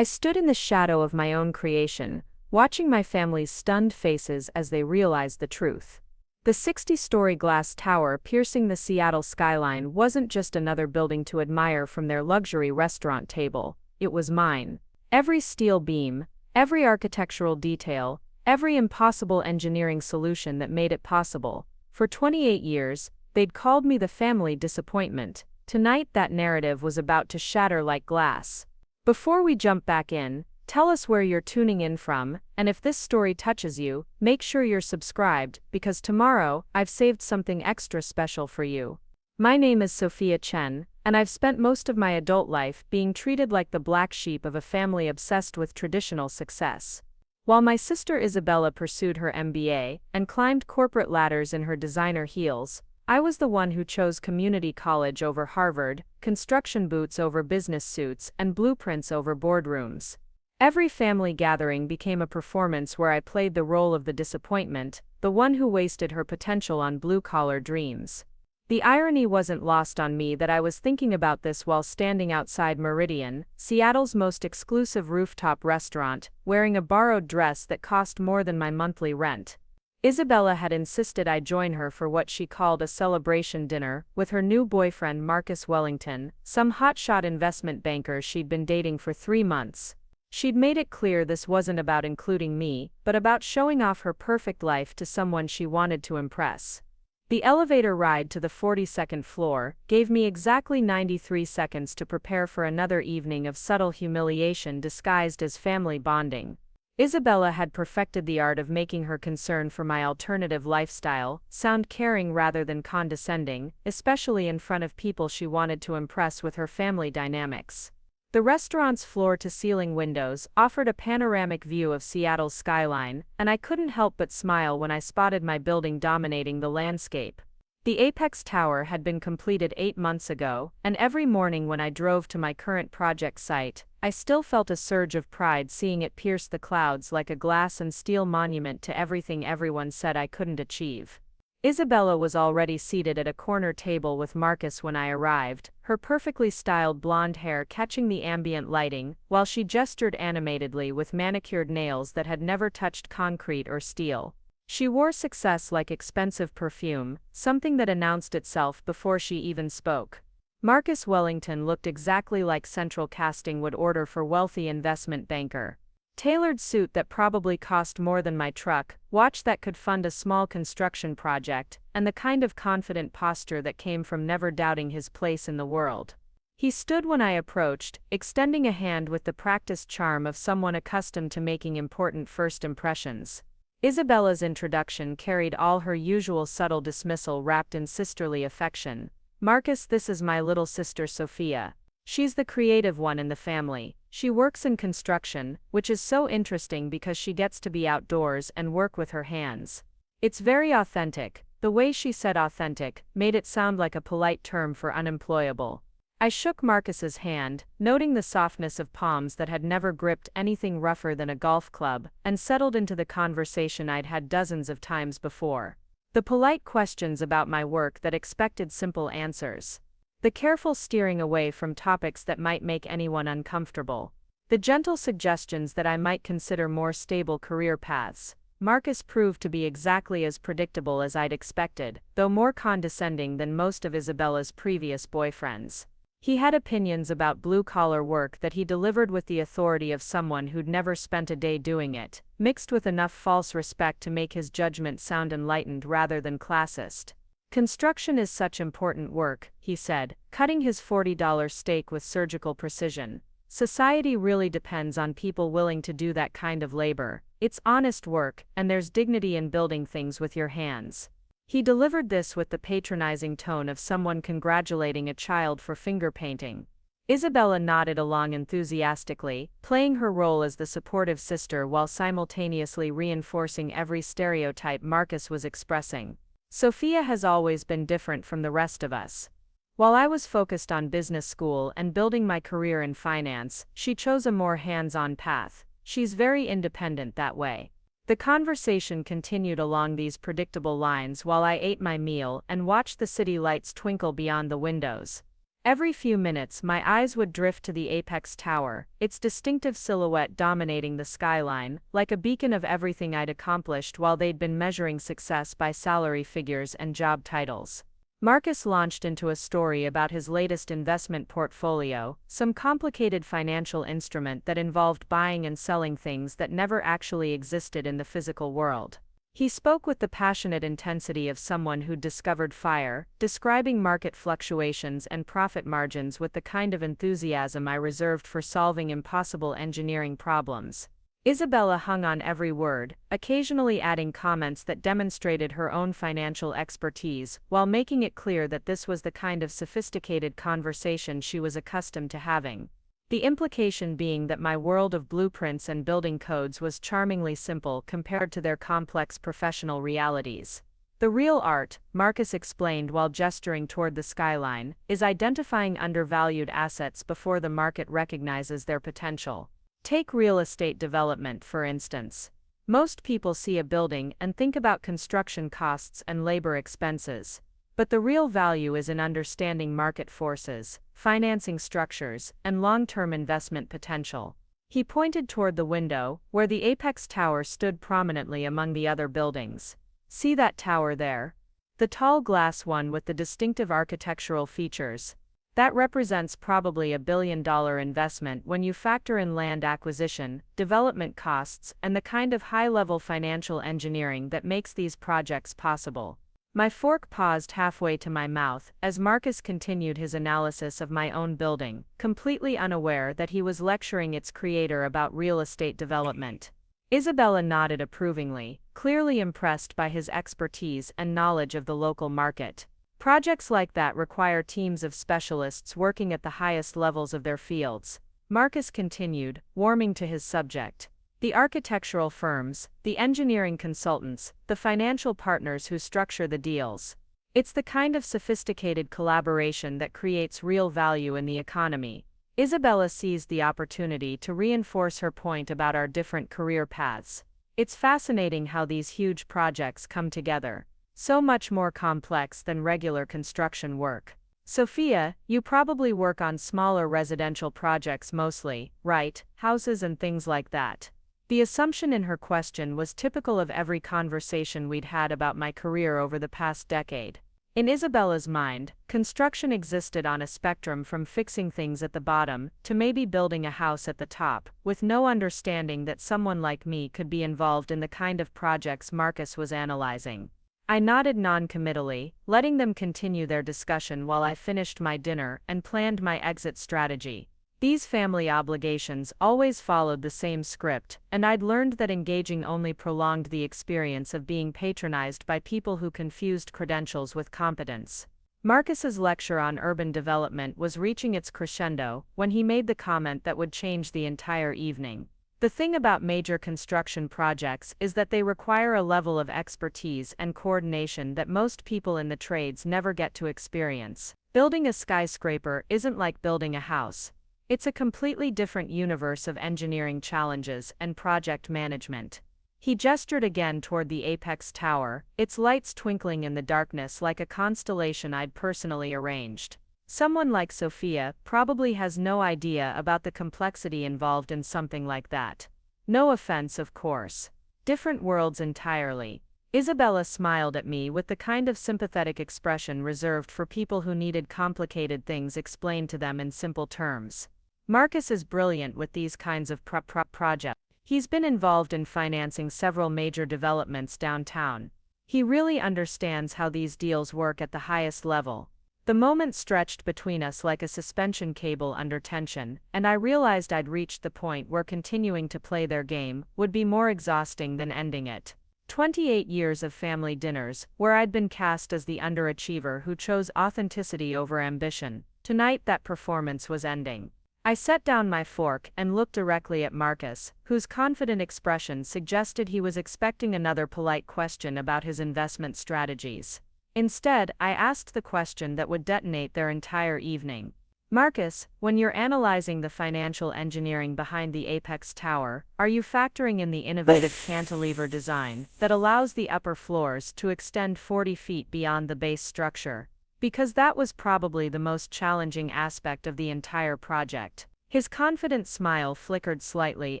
I stood in the shadow of my own creation, watching my family's stunned faces as they realized the truth. The 60-story glass tower piercing the Seattle skyline wasn't just another building to admire from their luxury restaurant table, it was mine. Every steel beam, every architectural detail, every impossible engineering solution that made it possible. For 28 years, they'd called me the family disappointment. Tonight that narrative was about to shatter like glass. Before we jump back in, tell us where you're tuning in from, and if this story touches you, make sure you're subscribed, because tomorrow, I've saved something extra special for you. My name is Sophia Chen, and I've spent most of my adult life being treated like the black sheep of a family obsessed with traditional success. While my sister Isabella pursued her MBA and climbed corporate ladders in her designer heels, I was the one who chose community college over Harvard, construction boots over business suits, and blueprints over boardrooms. Every family gathering became a performance where I played the role of the disappointment, the one who wasted her potential on blue-collar dreams. The irony wasn't lost on me that I was thinking about this while standing outside Meridian, Seattle's most exclusive rooftop restaurant, wearing a borrowed dress that cost more than my monthly rent. Isabella had insisted I join her for what she called a celebration dinner with her new boyfriend Marcus Wellington, some hotshot investment banker she'd been dating for 3 months. She'd made it clear this wasn't about including me, but about showing off her perfect life to someone she wanted to impress. The elevator ride to the 42nd floor gave me exactly 93 seconds to prepare for another evening of subtle humiliation disguised as family bonding. Isabella had perfected the art of making her concern for my alternative lifestyle sound caring rather than condescending, especially in front of people she wanted to impress with her family dynamics. The restaurant's floor-to-ceiling windows offered a panoramic view of Seattle's skyline, and I couldn't help but smile when I spotted my building dominating the landscape. The Apex Tower had been completed 8 months ago, and every morning when I drove to my current project site, I still felt a surge of pride seeing it pierce the clouds like a glass and steel monument to everything everyone said I couldn't achieve. Isabella was already seated at a corner table with Marcus when I arrived, her perfectly styled blonde hair catching the ambient lighting, while she gestured animatedly with manicured nails that had never touched concrete or steel. She wore success like expensive perfume, something that announced itself before she even spoke. Marcus Wellington looked exactly like central casting would order for wealthy investment banker. Tailored suit that probably cost more than my truck, watch that could fund a small construction project, and the kind of confident posture that came from never doubting his place in the world. He stood when I approached, extending a hand with the practiced charm of someone accustomed to making important first impressions. Isabella's introduction carried all her usual subtle dismissal wrapped in sisterly affection. "Marcus, this is my little sister Sophia. She's the creative one in the family. She works in construction, which is so interesting because she gets to be outdoors and work with her hands. It's very authentic." The way she said authentic made it sound like a polite term for unemployable. I shook Marcus's hand, noting the softness of palms that had never gripped anything rougher than a golf club, and settled into the conversation I'd had dozens of times before. The polite questions about my work that expected simple answers. The careful steering away from topics that might make anyone uncomfortable. The gentle suggestions that I might consider more stable career paths. Marcus proved to be exactly as predictable as I'd expected, though more condescending than most of Isabella's previous boyfriends. He had opinions about blue-collar work that he delivered with the authority of someone who'd never spent a day doing it, mixed with enough false respect to make his judgment sound enlightened rather than classist. "Construction is such important work," he said, cutting his $40 steak with surgical precision. "Society really depends on people willing to do that kind of labor. It's honest work, and there's dignity in building things with your hands." He delivered this with the patronizing tone of someone congratulating a child for finger painting. Isabella nodded along enthusiastically, playing her role as the supportive sister while simultaneously reinforcing every stereotype Marcus was expressing. Sophia has always been different from the rest of us. While I was focused on business school and building my career in finance, she chose a more hands-on path. She's very independent that way. The conversation continued along these predictable lines while I ate my meal and watched the city lights twinkle beyond the windows. Every few minutes, my eyes would drift to the apex tower, its distinctive silhouette dominating the skyline, like a beacon of everything I'd accomplished while they'd been measuring success by salary figures and job titles. Marcus launched into a story about his latest investment portfolio, some complicated financial instrument that involved buying and selling things that never actually existed in the physical world. He spoke with the passionate intensity of someone who'd discovered fire, describing market fluctuations and profit margins with the kind of enthusiasm I reserved for solving impossible engineering problems. Isabella hung on every word, occasionally adding comments that demonstrated her own financial expertise, while making it clear that this was the kind of sophisticated conversation she was accustomed to having. The implication being that my world of blueprints and building codes was charmingly simple compared to their complex professional realities. The real art, Marcus explained while gesturing toward the skyline, is identifying undervalued assets before the market recognizes their potential. Take real estate development, for instance. Most people see a building and think about construction costs and labor expenses. But the real value is in understanding market forces, financing structures, and long-term investment potential. He pointed toward the window, where the apex tower stood prominently among the other buildings. See that tower there? The tall glass one with the distinctive architectural features. That represents probably $1 billion investment when you factor in land acquisition, development costs, and the kind of high-level financial engineering that makes these projects possible. My fork paused halfway to my mouth as Marcus continued his analysis of my own building, completely unaware that he was lecturing its creator about real estate development. Isabella nodded approvingly, clearly impressed by his expertise and knowledge of the local market. Projects like that require teams of specialists working at the highest levels of their fields. Marcus continued, warming to his subject. The architectural firms, the engineering consultants, the financial partners who structure the deals. It's the kind of sophisticated collaboration that creates real value in the economy. Isabella seized the opportunity to reinforce her point about our different career paths. It's fascinating how these huge projects come together. So much more complex than regular construction work. Sophia, you probably work on smaller residential projects mostly, right? Houses and things like that. The assumption in her question was typical of every conversation we'd had about my career over the past decade. In Isabella's mind, construction existed on a spectrum from fixing things at the bottom to maybe building a house at the top, with no understanding that someone like me could be involved in the kind of projects Marcus was analyzing. I nodded non-committally, letting them continue their discussion while I finished my dinner and planned my exit strategy. These family obligations always followed the same script, and I'd learned that engaging only prolonged the experience of being patronized by people who confused credentials with competence. Marcus's lecture on urban development was reaching its crescendo when he made the comment that would change the entire evening. The thing about major construction projects is that they require a level of expertise and coordination that most people in the trades never get to experience. Building a skyscraper isn't like building a house. It's a completely different universe of engineering challenges and project management. He gestured again toward the apex tower, its lights twinkling in the darkness like a constellation I'd personally arranged. Someone like Sophia probably has no idea about the complexity involved in something like that. No offense, of course. Different worlds entirely. Isabella smiled at me with the kind of sympathetic expression reserved for people who needed complicated things explained to them in simple terms. Marcus is brilliant with these kinds of projects. He's been involved in financing several major developments downtown. He really understands how these deals work at the highest level. The moment stretched between us like a suspension cable under tension, and I realized I'd reached the point where continuing to play their game would be more exhausting than ending it. 28 years of family dinners, where I'd been cast as the underachiever who chose authenticity over ambition. Tonight that performance was ending. I set down my fork and looked directly at Marcus, whose confident expression suggested he was expecting another polite question about his investment strategies. Instead, I asked the question that would detonate their entire evening. Marcus, when you're analyzing the financial engineering behind the apex tower, are you factoring in the innovative cantilever design that allows the upper floors to extend 40 feet beyond the base structure? because that was probably the most challenging aspect of the entire project. His confident smile flickered slightly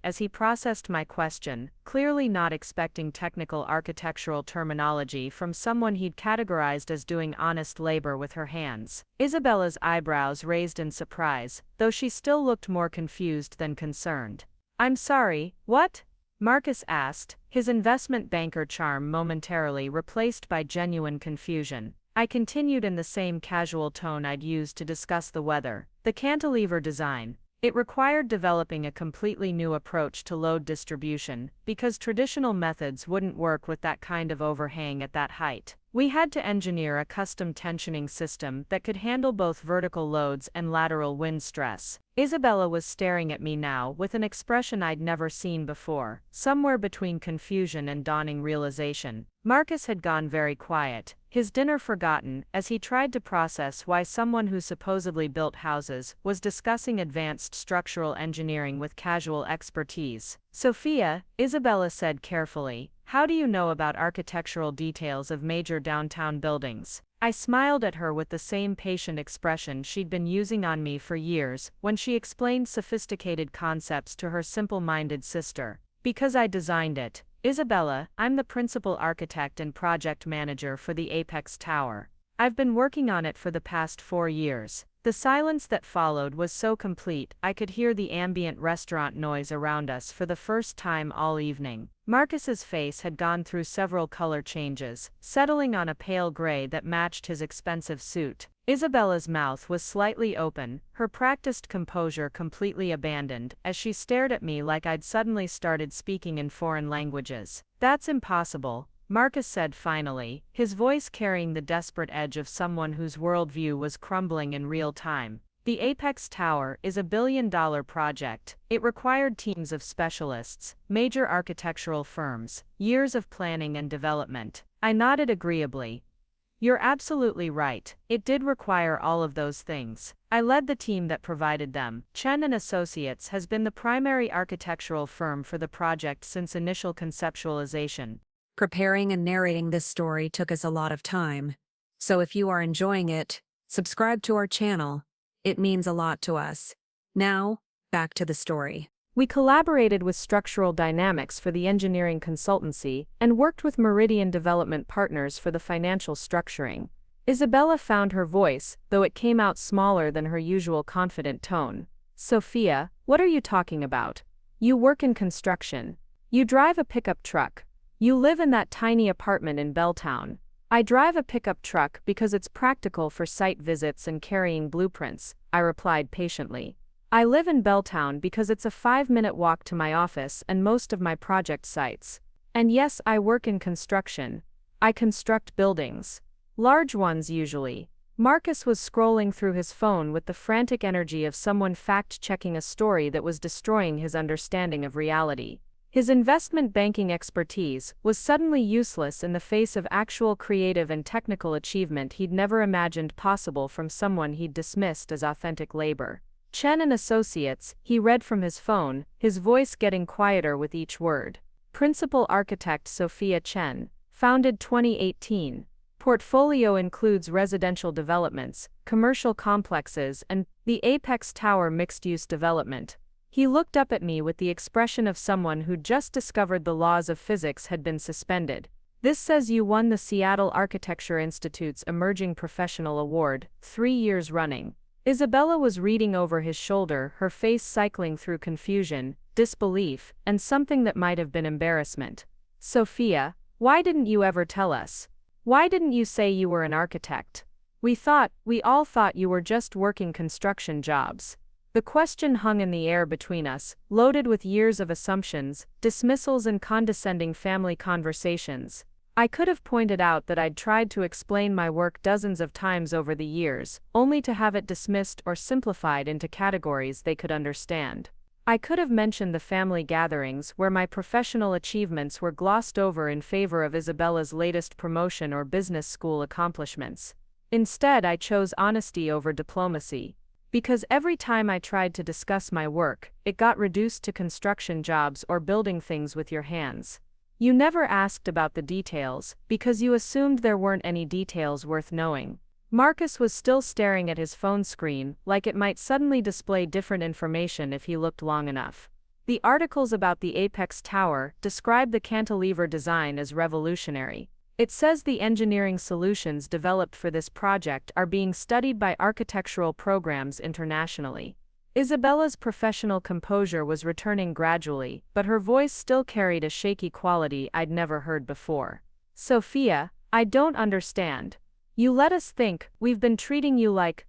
as he processed my question, clearly not expecting technical architectural terminology from someone he'd categorized as doing honest labor with her hands. Isabella's eyebrows raised in surprise, though she still looked more confused than concerned. "I'm sorry, what?" Marcus asked, his investment banker charm momentarily replaced by genuine confusion. I continued in the same casual tone I'd used to discuss the weather. "The cantilever design. It required developing a completely new approach to load distribution, because traditional methods wouldn't work with that kind of overhang at that height. We had to engineer a custom tensioning system that could handle both vertical loads and lateral wind stress." Isabella was staring at me now with an expression I'd never seen before, somewhere between confusion and dawning realization. Marcus had gone very quiet, his dinner forgotten, as he tried to process why someone who supposedly built houses was discussing advanced structural engineering with casual expertise. "Sophia," Isabella said carefully, "how do you know about architectural details of major downtown buildings?" I smiled at her with the same patient expression she'd been using on me for years when she explained sophisticated concepts to her simple-minded sister. "Because I designed it. Isabella, I'm the principal architect and project manager for the Apex Tower. I've been working on it for the past 4 years." The silence that followed was so complete I could hear the ambient restaurant noise around us for the first time all evening. Marcus's face had gone through several color changes, settling on a pale gray that matched his expensive suit. Isabella's mouth was slightly open, her practiced composure completely abandoned, as she stared at me like I'd suddenly started speaking in foreign languages. "That's impossible," Marcus said finally, his voice carrying the desperate edge of someone whose worldview was crumbling in real time. "The Apex Tower is a billion-dollar project. It required teams of specialists, major architectural firms, years of planning and development." I nodded agreeably. "You're absolutely right. It did require all of those things. I led the team that provided them. Chen and Associates has been the primary architectural firm for the project since initial conceptualization." Preparing and narrating this story took us a lot of time. So if you are enjoying it, subscribe to our channel. It means a lot to us. Now, back to the story. We collaborated with Structural Dynamics for the engineering consultancy and worked with Meridian Development Partners for the financial structuring. Isabella found her voice, though it came out smaller than her usual confident tone. "Sophia, what are you talking about? You work in construction. You drive a pickup truck. You live in that tiny apartment in Belltown." "I drive a pickup truck because it's practical for site visits and carrying blueprints," I replied patiently. "I live in Belltown because it's a 5-minute walk to my office and most of my project sites. And yes, I work in construction. I construct buildings. Large ones usually." Marcus was scrolling through his phone with the frantic energy of someone fact-checking a story that was destroying his understanding of reality. His investment banking expertise was suddenly useless in the face of actual creative and technical achievement he'd never imagined possible from someone he'd dismissed as authentic labor. "Chen and Associates," he read from his phone, his voice getting quieter with each word. "Principal architect Sophia Chen, founded 2018. Portfolio includes residential developments, commercial complexes, and the Apex Tower mixed-use development." He looked up at me with the expression of someone who'd just discovered the laws of physics had been suspended. "This says you won the Seattle Architecture Institute's Emerging Professional Award, 3 years running." Isabella was reading over his shoulder, her face cycling through confusion, disbelief, and something that might have been embarrassment. "Sophia, why didn't you ever tell us? Why didn't you say you were an architect? We all thought you were just working construction jobs." The question hung in the air between us, loaded with years of assumptions, dismissals and condescending family conversations. I could have pointed out that I'd tried to explain my work dozens of times over the years, only to have it dismissed or simplified into categories they could understand. I could have mentioned the family gatherings where my professional achievements were glossed over in favor of Isabella's latest promotion or business school accomplishments. Instead, I chose honesty over diplomacy. Because every time I tried to discuss my work, it got reduced to construction jobs or building things with your hands. You never asked about the details, because you assumed there weren't any details worth knowing. Marcus was still staring at his phone screen, like it might suddenly display different information if he looked long enough. The articles about the Apex Tower describe the cantilever design as revolutionary. It says the engineering solutions developed for this project are being studied by architectural programs internationally. Isabella's professional composure was returning gradually, but her voice still carried a shaky quality I'd never heard before. Sophia, I don't understand. You let us think we've been treating you like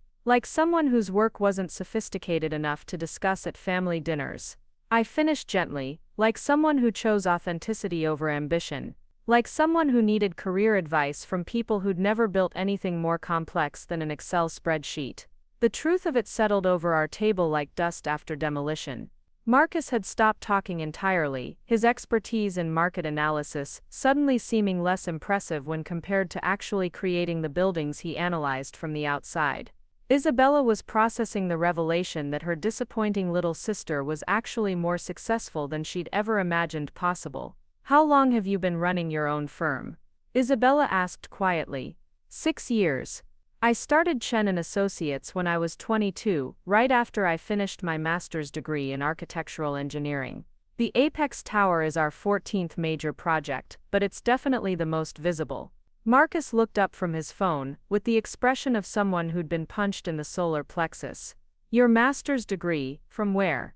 someone whose work wasn't sophisticated enough to discuss at family dinners. I finished gently, like someone who chose authenticity over ambition. Like someone who needed career advice from people who'd never built anything more complex than an Excel spreadsheet. The truth of it settled over our table like dust after demolition. Marcus had stopped talking entirely, his expertise in market analysis suddenly seeming less impressive when compared to actually creating the buildings he analyzed from the outside. Isabella was processing the revelation that her disappointing little sister was actually more successful than she'd ever imagined possible. How long have you been running your own firm? Isabella asked quietly. 6 years. I started Chen & Associates when I was 22, right after I finished my master's degree in architectural engineering. The Apex Tower is our 14th major project, but it's definitely the most visible. Marcus looked up from his phone, with the expression of someone who'd been punched in the solar plexus. Your master's degree, from where?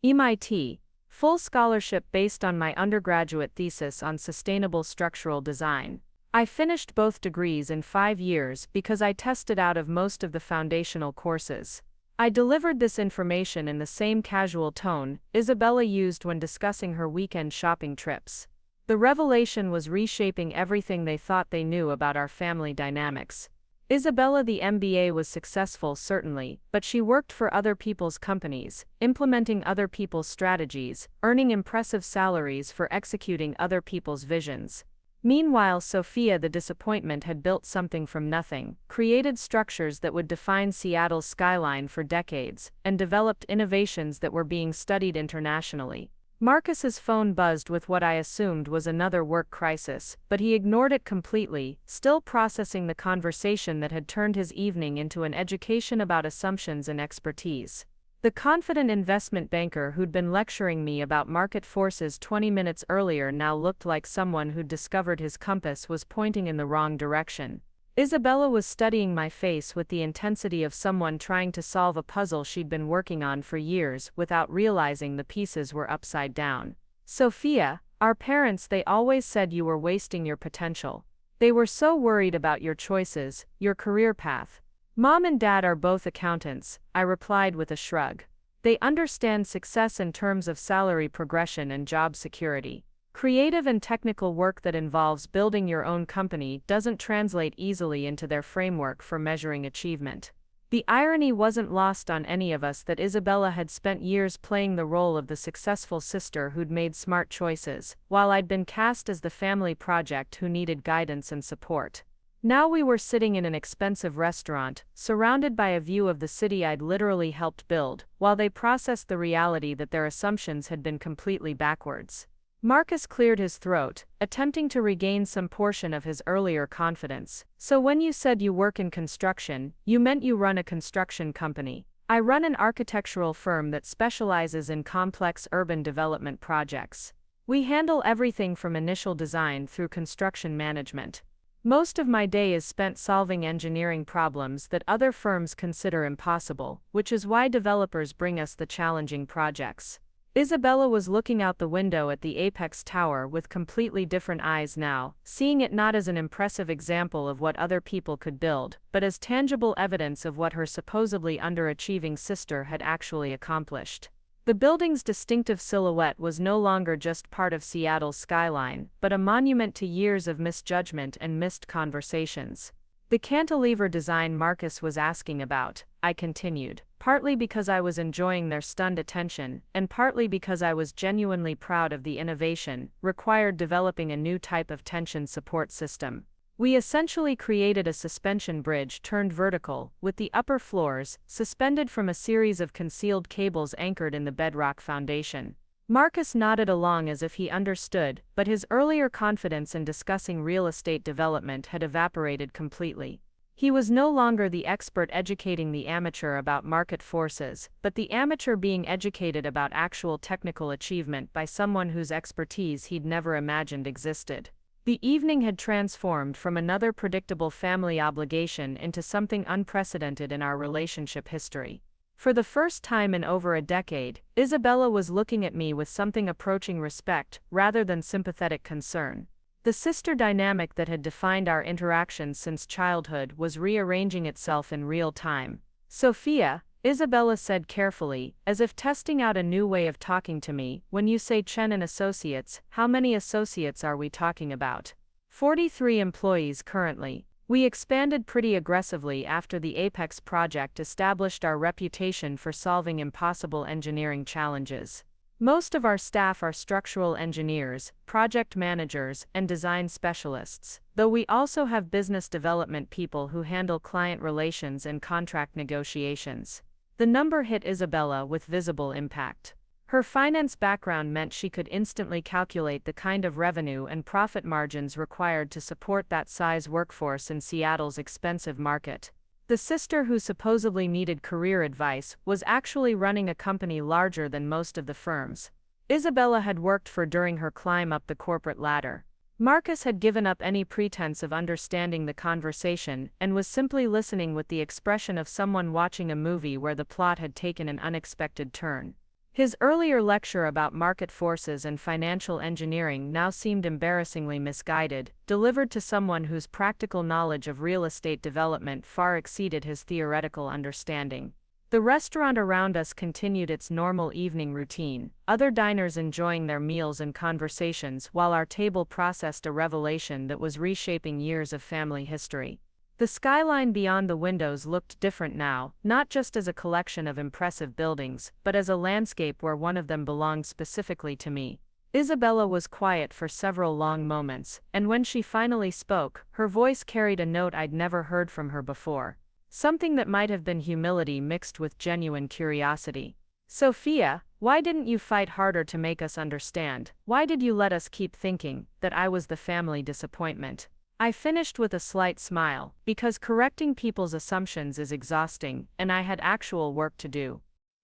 MIT. Full scholarship based on my undergraduate thesis on sustainable structural design. I finished both degrees in 5 years because I tested out of most of the foundational courses. I delivered this information in the same casual tone Isabella used when discussing her weekend shopping trips. The revelation was reshaping everything they thought they knew about our family dynamics. Isabella, the MBA, was successful certainly, but she worked for other people's companies, implementing other people's strategies, earning impressive salaries for executing other people's visions. Meanwhile, Sophia, the disappointment, had built something from nothing, created structures that would define Seattle's skyline for decades, and developed innovations that were being studied internationally. Marcus's phone buzzed with what I assumed was another work crisis, but he ignored it completely, still processing the conversation that had turned his evening into an education about assumptions and expertise. The confident investment banker who'd been lecturing me about market forces 20 minutes earlier now looked like someone who'd discovered his compass was pointing in the wrong direction. Isabella was studying my face with the intensity of someone trying to solve a puzzle she'd been working on for years without realizing the pieces were upside down. Sophia, our parents, they always said you were wasting your potential. They were so worried about your choices, your career path. Mom and Dad are both accountants, I replied with a shrug. They understand success in terms of salary progression and job security. Creative and technical work that involves building your own company doesn't translate easily into their framework for measuring achievement. The irony wasn't lost on any of us that Isabella had spent years playing the role of the successful sister who'd made smart choices, while I'd been cast as the family project who needed guidance and support. Now we were sitting in an expensive restaurant, surrounded by a view of the city I'd literally helped build, while they processed the reality that their assumptions had been completely backwards. Marcus cleared his throat, attempting to regain some portion of his earlier confidence. So when you said you work in construction, you meant you run a construction company. I run an architectural firm that specializes in complex urban development projects. We handle everything from initial design through construction management. Most of my day is spent solving engineering problems that other firms consider impossible, which is why developers bring us the challenging projects. Isabella was looking out the window at the Apex Tower with completely different eyes now, seeing it not as an impressive example of what other people could build, but as tangible evidence of what her supposedly underachieving sister had actually accomplished. The building's distinctive silhouette was no longer just part of Seattle's skyline, but a monument to years of misjudgment and missed conversations. The cantilever design Marcus was asking about, I continued, partly because I was enjoying their stunned attention, and partly because I was genuinely proud of the innovation, required developing a new type of tension support system. We essentially created a suspension bridge turned vertical, with the upper floors suspended from a series of concealed cables anchored in the bedrock foundation. Marcus nodded along as if he understood, but his earlier confidence in discussing real estate development had evaporated completely. He was no longer the expert educating the amateur about market forces, but the amateur being educated about actual technical achievement by someone whose expertise he'd never imagined existed. The evening had transformed from another predictable family obligation into something unprecedented in our relationship history. For the first time in over a decade, Isabella was looking at me with something approaching respect rather than sympathetic concern. The sister dynamic that had defined our interactions since childhood was rearranging itself in real time. "Sophia," Isabella said carefully, as if testing out a new way of talking to me, "when you say Chen and Associates, how many associates are we talking about?" 43 employees currently. We expanded pretty aggressively after the Apex project established our reputation for solving impossible engineering challenges. Most of our staff are structural engineers, project managers, and design specialists, though we also have business development people who handle client relations and contract negotiations. The number hit Isabella with visible impact. Her finance background meant she could instantly calculate the kind of revenue and profit margins required to support that size workforce in Seattle's expensive market. The sister who supposedly needed career advice was actually running a company larger than most of the firms Isabella had worked for during her climb up the corporate ladder. Marcus had given up any pretense of understanding the conversation and was simply listening with the expression of someone watching a movie where the plot had taken an unexpected turn. His earlier lecture about market forces and financial engineering now seemed embarrassingly misguided, delivered to someone whose practical knowledge of real estate development far exceeded his theoretical understanding. The restaurant around us continued its normal evening routine, other diners enjoying their meals and conversations while our table processed a revelation that was reshaping years of family history. The skyline beyond the windows looked different now, not just as a collection of impressive buildings, but as a landscape where one of them belonged specifically to me. Isabella was quiet for several long moments, and when she finally spoke, her voice carried a note I'd never heard from her before. Something that might have been humility mixed with genuine curiosity. "Sophia, why didn't you fight harder to make us understand? Why did you let us keep thinking that I was the family disappointment?" I finished with a slight smile, because correcting people's assumptions is exhausting, and I had actual work to do.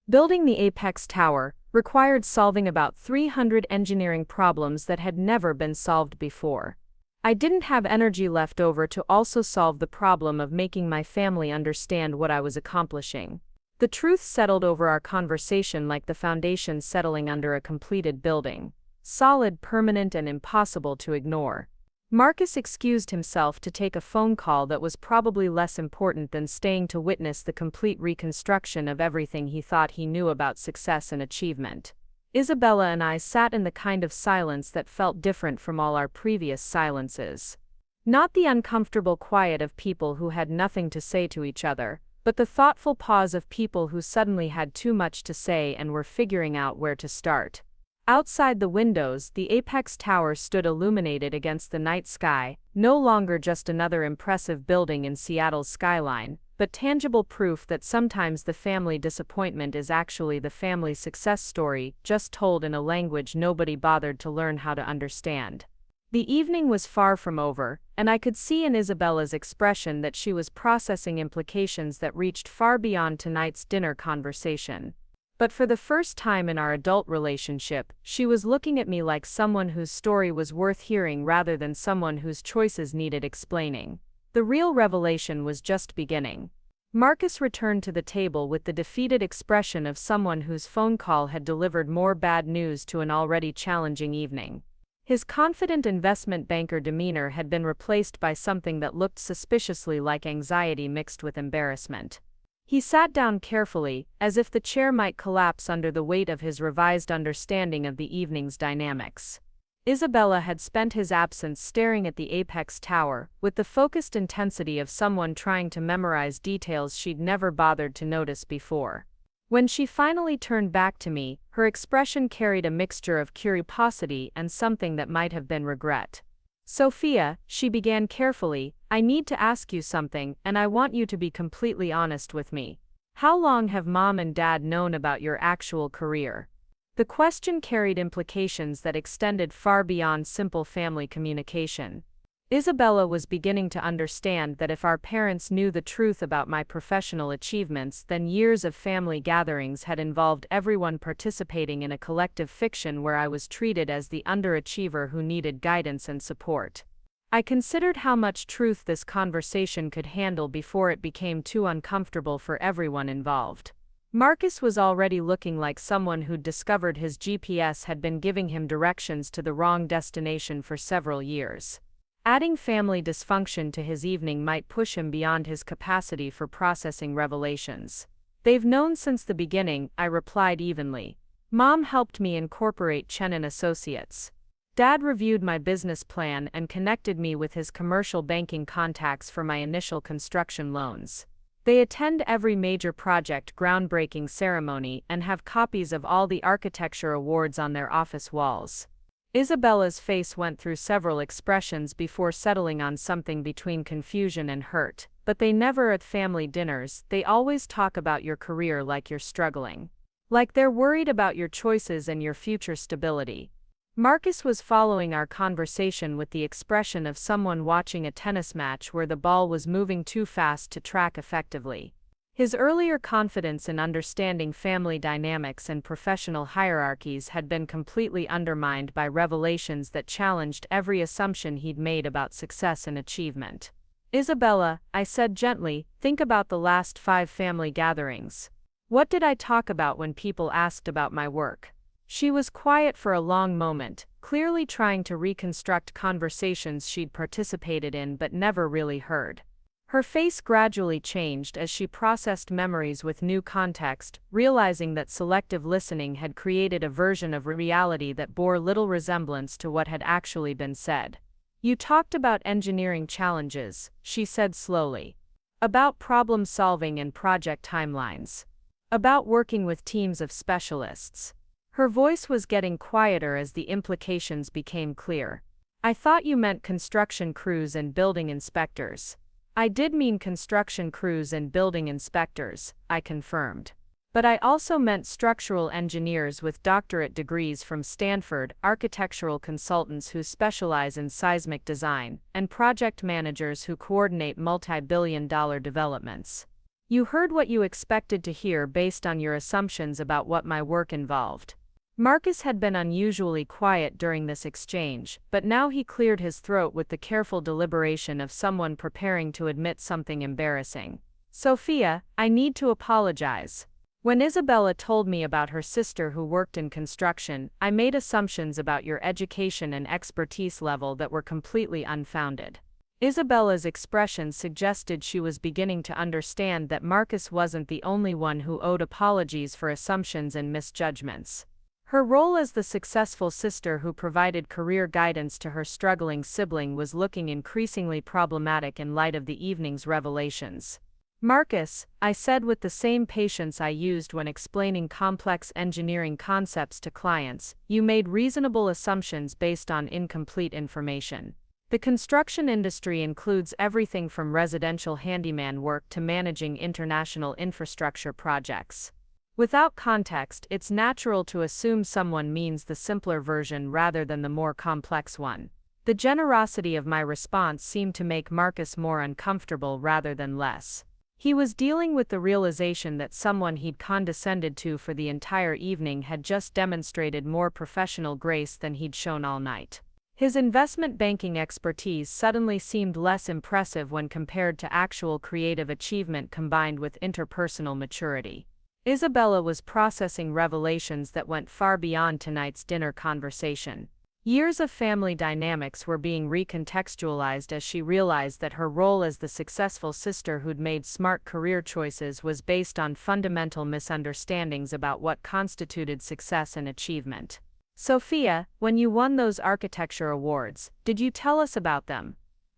Building the Apex Tower required solving about 300 engineering problems that had never been solved before. I didn't have energy left over to also solve the problem of making my family understand what I was accomplishing. The truth settled over our conversation like the foundation settling under a completed building. Solid, permanent, and impossible to ignore. Marcus excused himself to take a phone call that was probably less important than staying to witness the complete reconstruction of everything he thought he knew about success and achievement. Isabella and I sat in the kind of silence that felt different from all our previous silences. Not the uncomfortable quiet of people who had nothing to say to each other, but the thoughtful pause of people who suddenly had too much to say and were figuring out where to start. Outside the windows, the Apex Tower stood illuminated against the night sky, no longer just another impressive building in Seattle's skyline, but tangible proof that sometimes the family disappointment is actually the family success story, just told in a language nobody bothered to learn how to understand. The evening was far from over, and I could see in Isabella's expression that she was processing implications that reached far beyond tonight's dinner conversation. But for the first time in our adult relationship, she was looking at me like someone whose story was worth hearing rather than someone whose choices needed explaining. The real revelation was just beginning. Marcus returned to the table with the defeated expression of someone whose phone call had delivered more bad news to an already challenging evening. His confident investment banker demeanor had been replaced by something that looked suspiciously like anxiety mixed with embarrassment. He sat down carefully, as if the chair might collapse under the weight of his revised understanding of the evening's dynamics. Isabella had spent his absence staring at the Apex Tower, with the focused intensity of someone trying to memorize details she'd never bothered to notice before. When she finally turned back to me, her expression carried a mixture of curiosity and something that might have been regret. "Sophia," she began carefully, "I need to ask you something, and I want you to be completely honest with me. How long have Mom and Dad known about your actual career?" The question carried implications that extended far beyond simple family communication. Isabella was beginning to understand that if our parents knew the truth about my professional achievements, then years of family gatherings had involved everyone participating in a collective fiction where I was treated as the underachiever who needed guidance and support. I considered how much truth this conversation could handle before it became too uncomfortable for everyone involved. Marcus was already looking like someone who'd discovered his GPS had been giving him directions to the wrong destination for several years. Adding family dysfunction to his evening might push him beyond his capacity for processing revelations. "They've known since the beginning," I replied evenly. "Mom helped me incorporate Chen and Associates. Dad reviewed my business plan and connected me with his commercial banking contacts for my initial construction loans. They attend every major project groundbreaking ceremony and have copies of all the architecture awards on their office walls." Isabella's face went through several expressions before settling on something between confusion and hurt. "But they never at family dinners, they always talk about your career like you're struggling. Like they're worried about your choices and your future stability." Marcus was following our conversation with the expression of someone watching a tennis match where the ball was moving too fast to track effectively. His earlier confidence in understanding family dynamics and professional hierarchies had been completely undermined by revelations that challenged every assumption he'd made about success and achievement. "Isabella," I said gently, "think about the last 5 family gatherings. What did I talk about when people asked about my work?" She was quiet for a long moment, clearly trying to reconstruct conversations she'd participated in but never really heard. Her face gradually changed as she processed memories with new context, realizing that selective listening had created a version of reality that bore little resemblance to what had actually been said. "You talked about engineering challenges," she said slowly. "About problem solving and project timelines. About working with teams of specialists." Her voice was getting quieter as the implications became clear. "I thought you meant construction crews and building inspectors." "I did mean construction crews and building inspectors," I confirmed. "But I also meant structural engineers with doctorate degrees from Stanford, architectural consultants who specialize in seismic design, and project managers who coordinate multi-billion-dollar developments." "You heard what you expected to hear based on your assumptions about what my work involved." Marcus had been unusually quiet during this exchange, but now he cleared his throat with the careful deliberation of someone preparing to admit something embarrassing. "Sophia, I need to apologize. When Isabella told me about her sister who worked in construction, I made assumptions about your education and expertise level that were completely unfounded." Isabella's expression suggested she was beginning to understand that Marcus wasn't the only one who owed apologies for assumptions and misjudgments. Her role as the successful sister who provided career guidance to her struggling sibling was looking increasingly problematic in light of the evening's revelations. "Marcus," I said with the same patience I used when explaining complex engineering concepts to clients, "you made reasonable assumptions based on incomplete information. The construction industry includes everything from residential handyman work to managing international infrastructure projects. Without context, it's natural to assume someone means the simpler version rather than the more complex one." The generosity of my response seemed to make Marcus more uncomfortable rather than less. He was dealing with the realization that someone he'd condescended to for the entire evening had just demonstrated more professional grace than he'd shown all night. His investment banking expertise suddenly seemed less impressive when compared to actual creative achievement combined with interpersonal maturity. Isabella was processing revelations that went far beyond tonight's dinner conversation. Years of family dynamics were being recontextualized as she realized that her role as the successful sister who'd made smart career choices was based on fundamental misunderstandings about what constituted success and achievement. "Sophia, when you won those architecture awards, did you tell us about them?"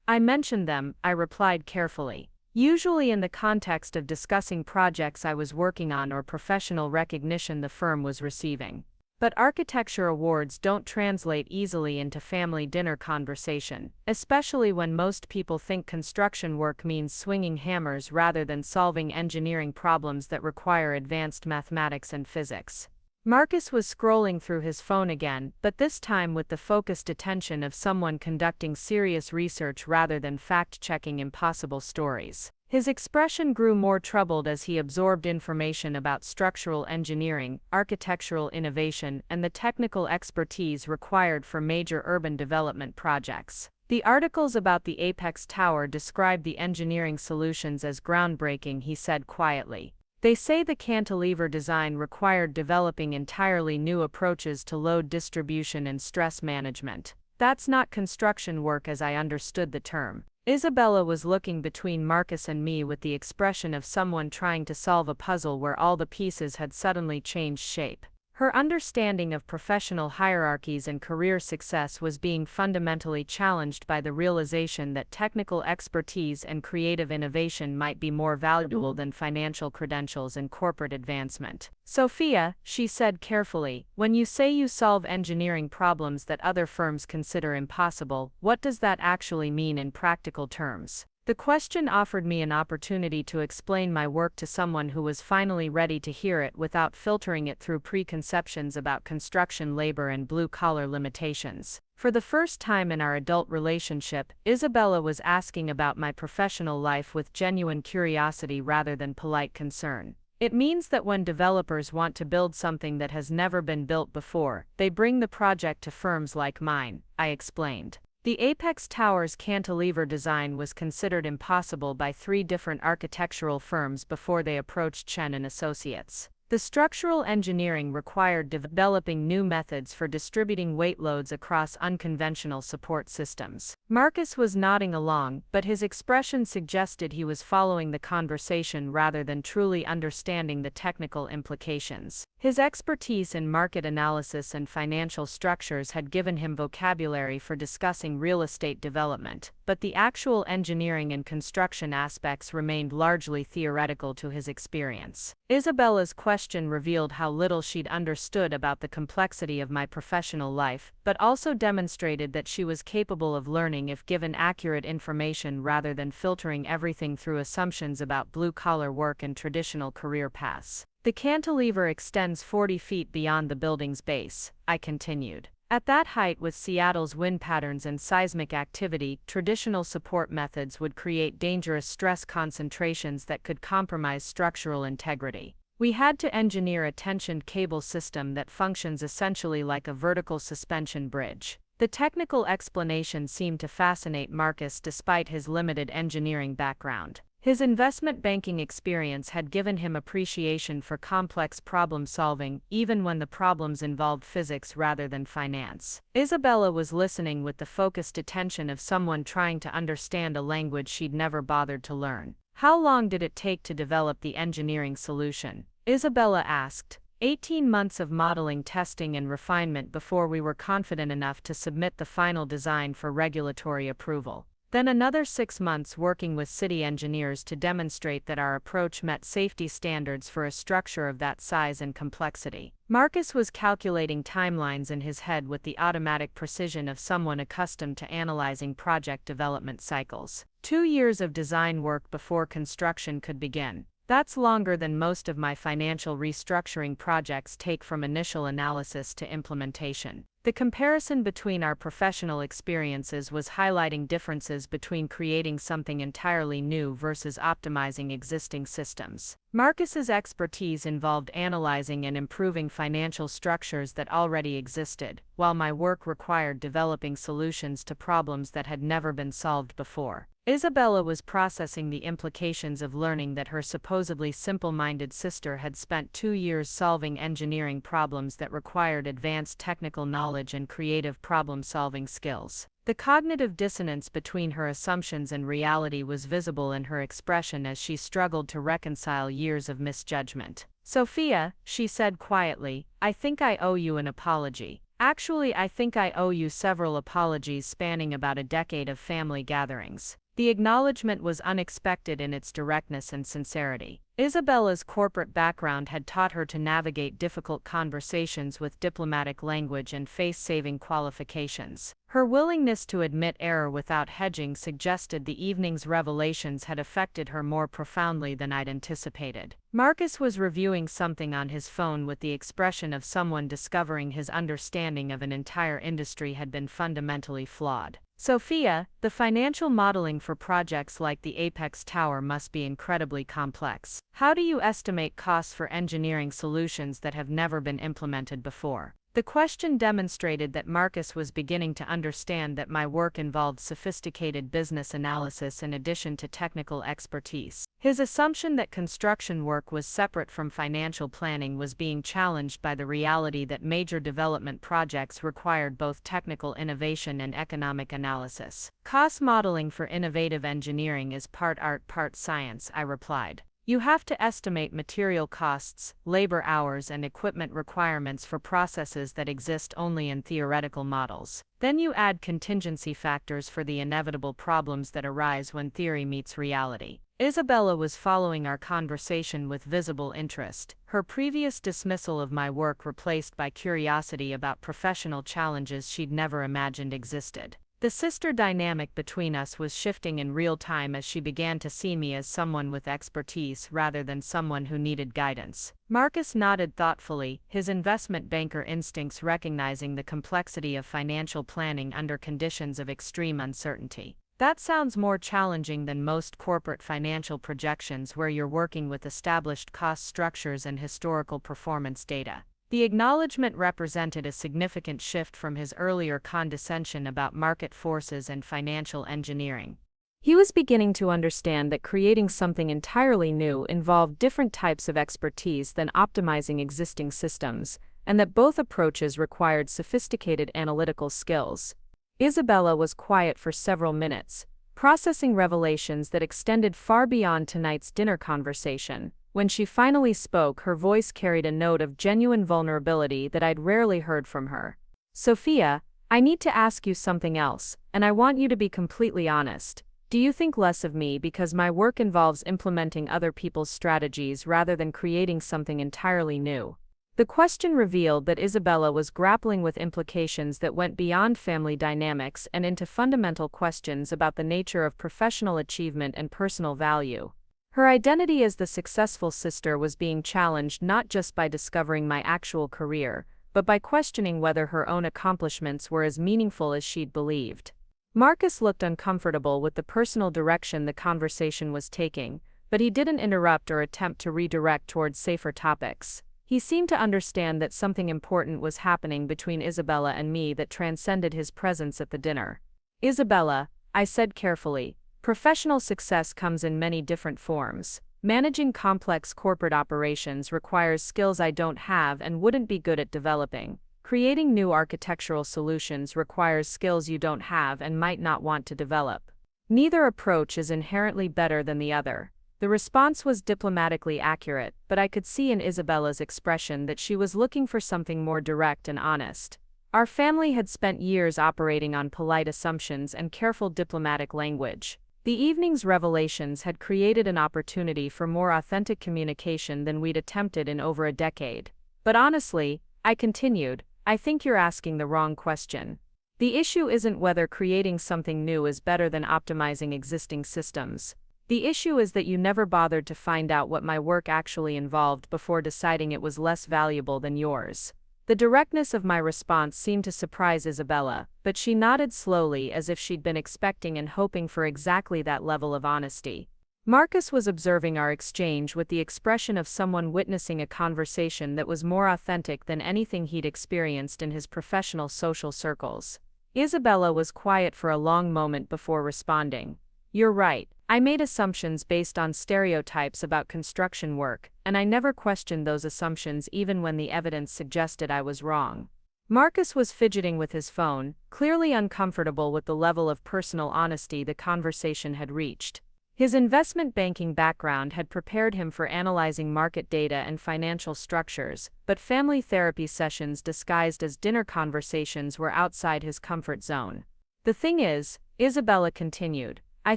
"I mentioned them," I replied carefully. "Usually in the context of discussing projects I was working on or professional recognition the firm was receiving. But architecture awards don't translate easily into family dinner conversation, especially when most people think construction work means swinging hammers rather than solving engineering problems that require advanced mathematics and physics." Marcus was scrolling through his phone again, but this time with the focused attention of someone conducting serious research rather than fact-checking impossible stories. His expression grew more troubled as he absorbed information about structural engineering, architectural innovation, and the technical expertise required for major urban development projects. The articles about the Apex Tower described the engineering solutions as groundbreaking, he said quietly. They say the cantilever design required developing entirely new approaches to load distribution and stress management. That's not construction work as I understood the term. Isabella was looking between Marcus and me with the expression of someone trying to solve a puzzle where all the pieces had suddenly changed shape. Her understanding of professional hierarchies and career success was being fundamentally challenged by the realization that technical expertise and creative innovation might be more valuable than financial credentials and corporate advancement. Sophia, she said carefully, when you say you solve engineering problems that other firms consider impossible, what does that actually mean in practical terms? The question offered me an opportunity to explain my work to someone who was finally ready to hear it without filtering it through preconceptions about construction labor and blue-collar limitations. For the first time in our adult relationship, Isabella was asking about my professional life with genuine curiosity rather than polite concern. It means that when developers want to build something that has never been built before, they bring the project to firms like mine, I explained. The Apex Tower's cantilever design was considered impossible by 3 different architectural firms before they approached Chen and Associates. The structural engineering required developing new methods for distributing weight loads across unconventional support systems. Marcus was nodding along, but his expression suggested he was following the conversation rather than truly understanding the technical implications. His expertise in market analysis and financial structures had given him vocabulary for discussing real estate development, but the actual engineering and construction aspects remained largely theoretical to his experience. Isabella's question revealed how little she'd understood about the complexity of my professional life, but also demonstrated that she was capable of learning if given accurate information rather than filtering everything through assumptions about blue-collar work and traditional career paths. The cantilever extends 40 feet beyond the building's base, I continued. At that height, with Seattle's wind patterns and seismic activity, traditional support methods would create dangerous stress concentrations that could compromise structural integrity. We had to engineer a tensioned cable system that functions essentially like a vertical suspension bridge. The technical explanation seemed to fascinate Marcus despite his limited engineering background. His investment banking experience had given him appreciation for complex problem solving, even when the problems involved physics rather than finance. Isabella was listening with the focused attention of someone trying to understand a language she'd never bothered to learn. How long did it take to develop the engineering solution? Isabella asked. 18 months of modeling, testing, and refinement before we were confident enough to submit the final design for regulatory approval. Then another 6 months working with city engineers to demonstrate that our approach met safety standards for a structure of that size and complexity. Marcus was calculating timelines in his head with the automatic precision of someone accustomed to analyzing project development cycles. 2 years of design work before construction could begin. That's longer than most of my financial restructuring projects take from initial analysis to implementation. The comparison between our professional experiences was highlighting differences between creating something entirely new versus optimizing existing systems. Marcus's expertise involved analyzing and improving financial structures that already existed, while my work required developing solutions to problems that had never been solved before. Isabella was processing the implications of learning that her supposedly simple-minded sister had spent 2 years solving engineering problems that required advanced technical knowledge and creative problem-solving skills. The cognitive dissonance between her assumptions and reality was visible in her expression as she struggled to reconcile years of misjudgment. "Sophia," she said quietly, "I think I owe you an apology. Actually, I think I owe you several apologies spanning about a decade of family gatherings. The acknowledgement was unexpected in its directness and sincerity. Isabella's corporate background had taught her to navigate difficult conversations with diplomatic language and face-saving qualifications. Her willingness to admit error without hedging suggested the evening's revelations had affected her more profoundly than I'd anticipated. Marcus was reviewing something on his phone with the expression of someone discovering his understanding of an entire industry had been fundamentally flawed. Sophia, the financial modeling for projects like the Apex Tower must be incredibly complex. How do you estimate costs for engineering solutions that have never been implemented before? The question demonstrated that Marcus was beginning to understand that my work involved sophisticated business analysis in addition to technical expertise. His assumption that construction work was separate from financial planning was being challenged by the reality that major development projects required both technical innovation and economic analysis. Cost modeling for innovative engineering is part art, part science, I replied. You have to estimate material costs, labor hours, and equipment requirements for processes that exist only in theoretical models. Then you add contingency factors for the inevitable problems that arise when theory meets reality. Isabella was following our conversation with visible interest, her previous dismissal of my work replaced by curiosity about professional challenges she'd never imagined existed. The sister dynamic between us was shifting in real time as she began to see me as someone with expertise rather than someone who needed guidance. Marcus nodded thoughtfully, his investment banker instincts recognizing the complexity of financial planning under conditions of extreme uncertainty. That sounds more challenging than most corporate financial projections where you're working with established cost structures and historical performance data. The acknowledgement represented a significant shift from his earlier condescension about market forces and financial engineering. He was beginning to understand that creating something entirely new involved different types of expertise than optimizing existing systems, and that both approaches required sophisticated analytical skills. Isabella was quiet for several minutes, processing revelations that extended far beyond tonight's dinner conversation. When she finally spoke, her voice carried a note of genuine vulnerability that I'd rarely heard from her. Sophia, I need to ask you something else, and I want you to be completely honest. Do you think less of me because my work involves implementing other people's strategies rather than creating something entirely new? The question revealed that Isabella was grappling with implications that went beyond family dynamics and into fundamental questions about the nature of professional achievement and personal value. Her identity as the successful sister was being challenged not just by discovering my actual career, but by questioning whether her own accomplishments were as meaningful as she'd believed. Marcus looked uncomfortable with the personal direction the conversation was taking, but he didn't interrupt or attempt to redirect towards safer topics. He seemed to understand that something important was happening between Isabella and me that transcended his presence at the dinner. Isabella, I said carefully, professional success comes in many different forms. Managing complex corporate operations requires skills I don't have and wouldn't be good at developing. Creating new architectural solutions requires skills you don't have and might not want to develop. Neither approach is inherently better than the other. The response was diplomatically accurate, but I could see in Isabella's expression that she was looking for something more direct and honest. Our family had spent years operating on polite assumptions and careful diplomatic language. The evening's revelations had created an opportunity for more authentic communication than we'd attempted in over a decade. But honestly, I continued, I think you're asking the wrong question. The issue isn't whether creating something new is better than optimizing existing systems. The issue is that you never bothered to find out what my work actually involved before deciding it was less valuable than yours. The directness of my response seemed to surprise Isabella, but she nodded slowly as if she'd been expecting and hoping for exactly that level of honesty. Marcus was observing our exchange with the expression of someone witnessing a conversation that was more authentic than anything he'd experienced in his professional social circles. Isabella was quiet for a long moment before responding. You're right. I made assumptions based on stereotypes about construction work, and I never questioned those assumptions even when the evidence suggested I was wrong. Marcus was fidgeting with his phone, clearly uncomfortable with the level of personal honesty the conversation had reached. His investment banking background had prepared him for analyzing market data and financial structures, but family therapy sessions disguised as dinner conversations were outside his comfort zone. The thing is, Isabella continued, I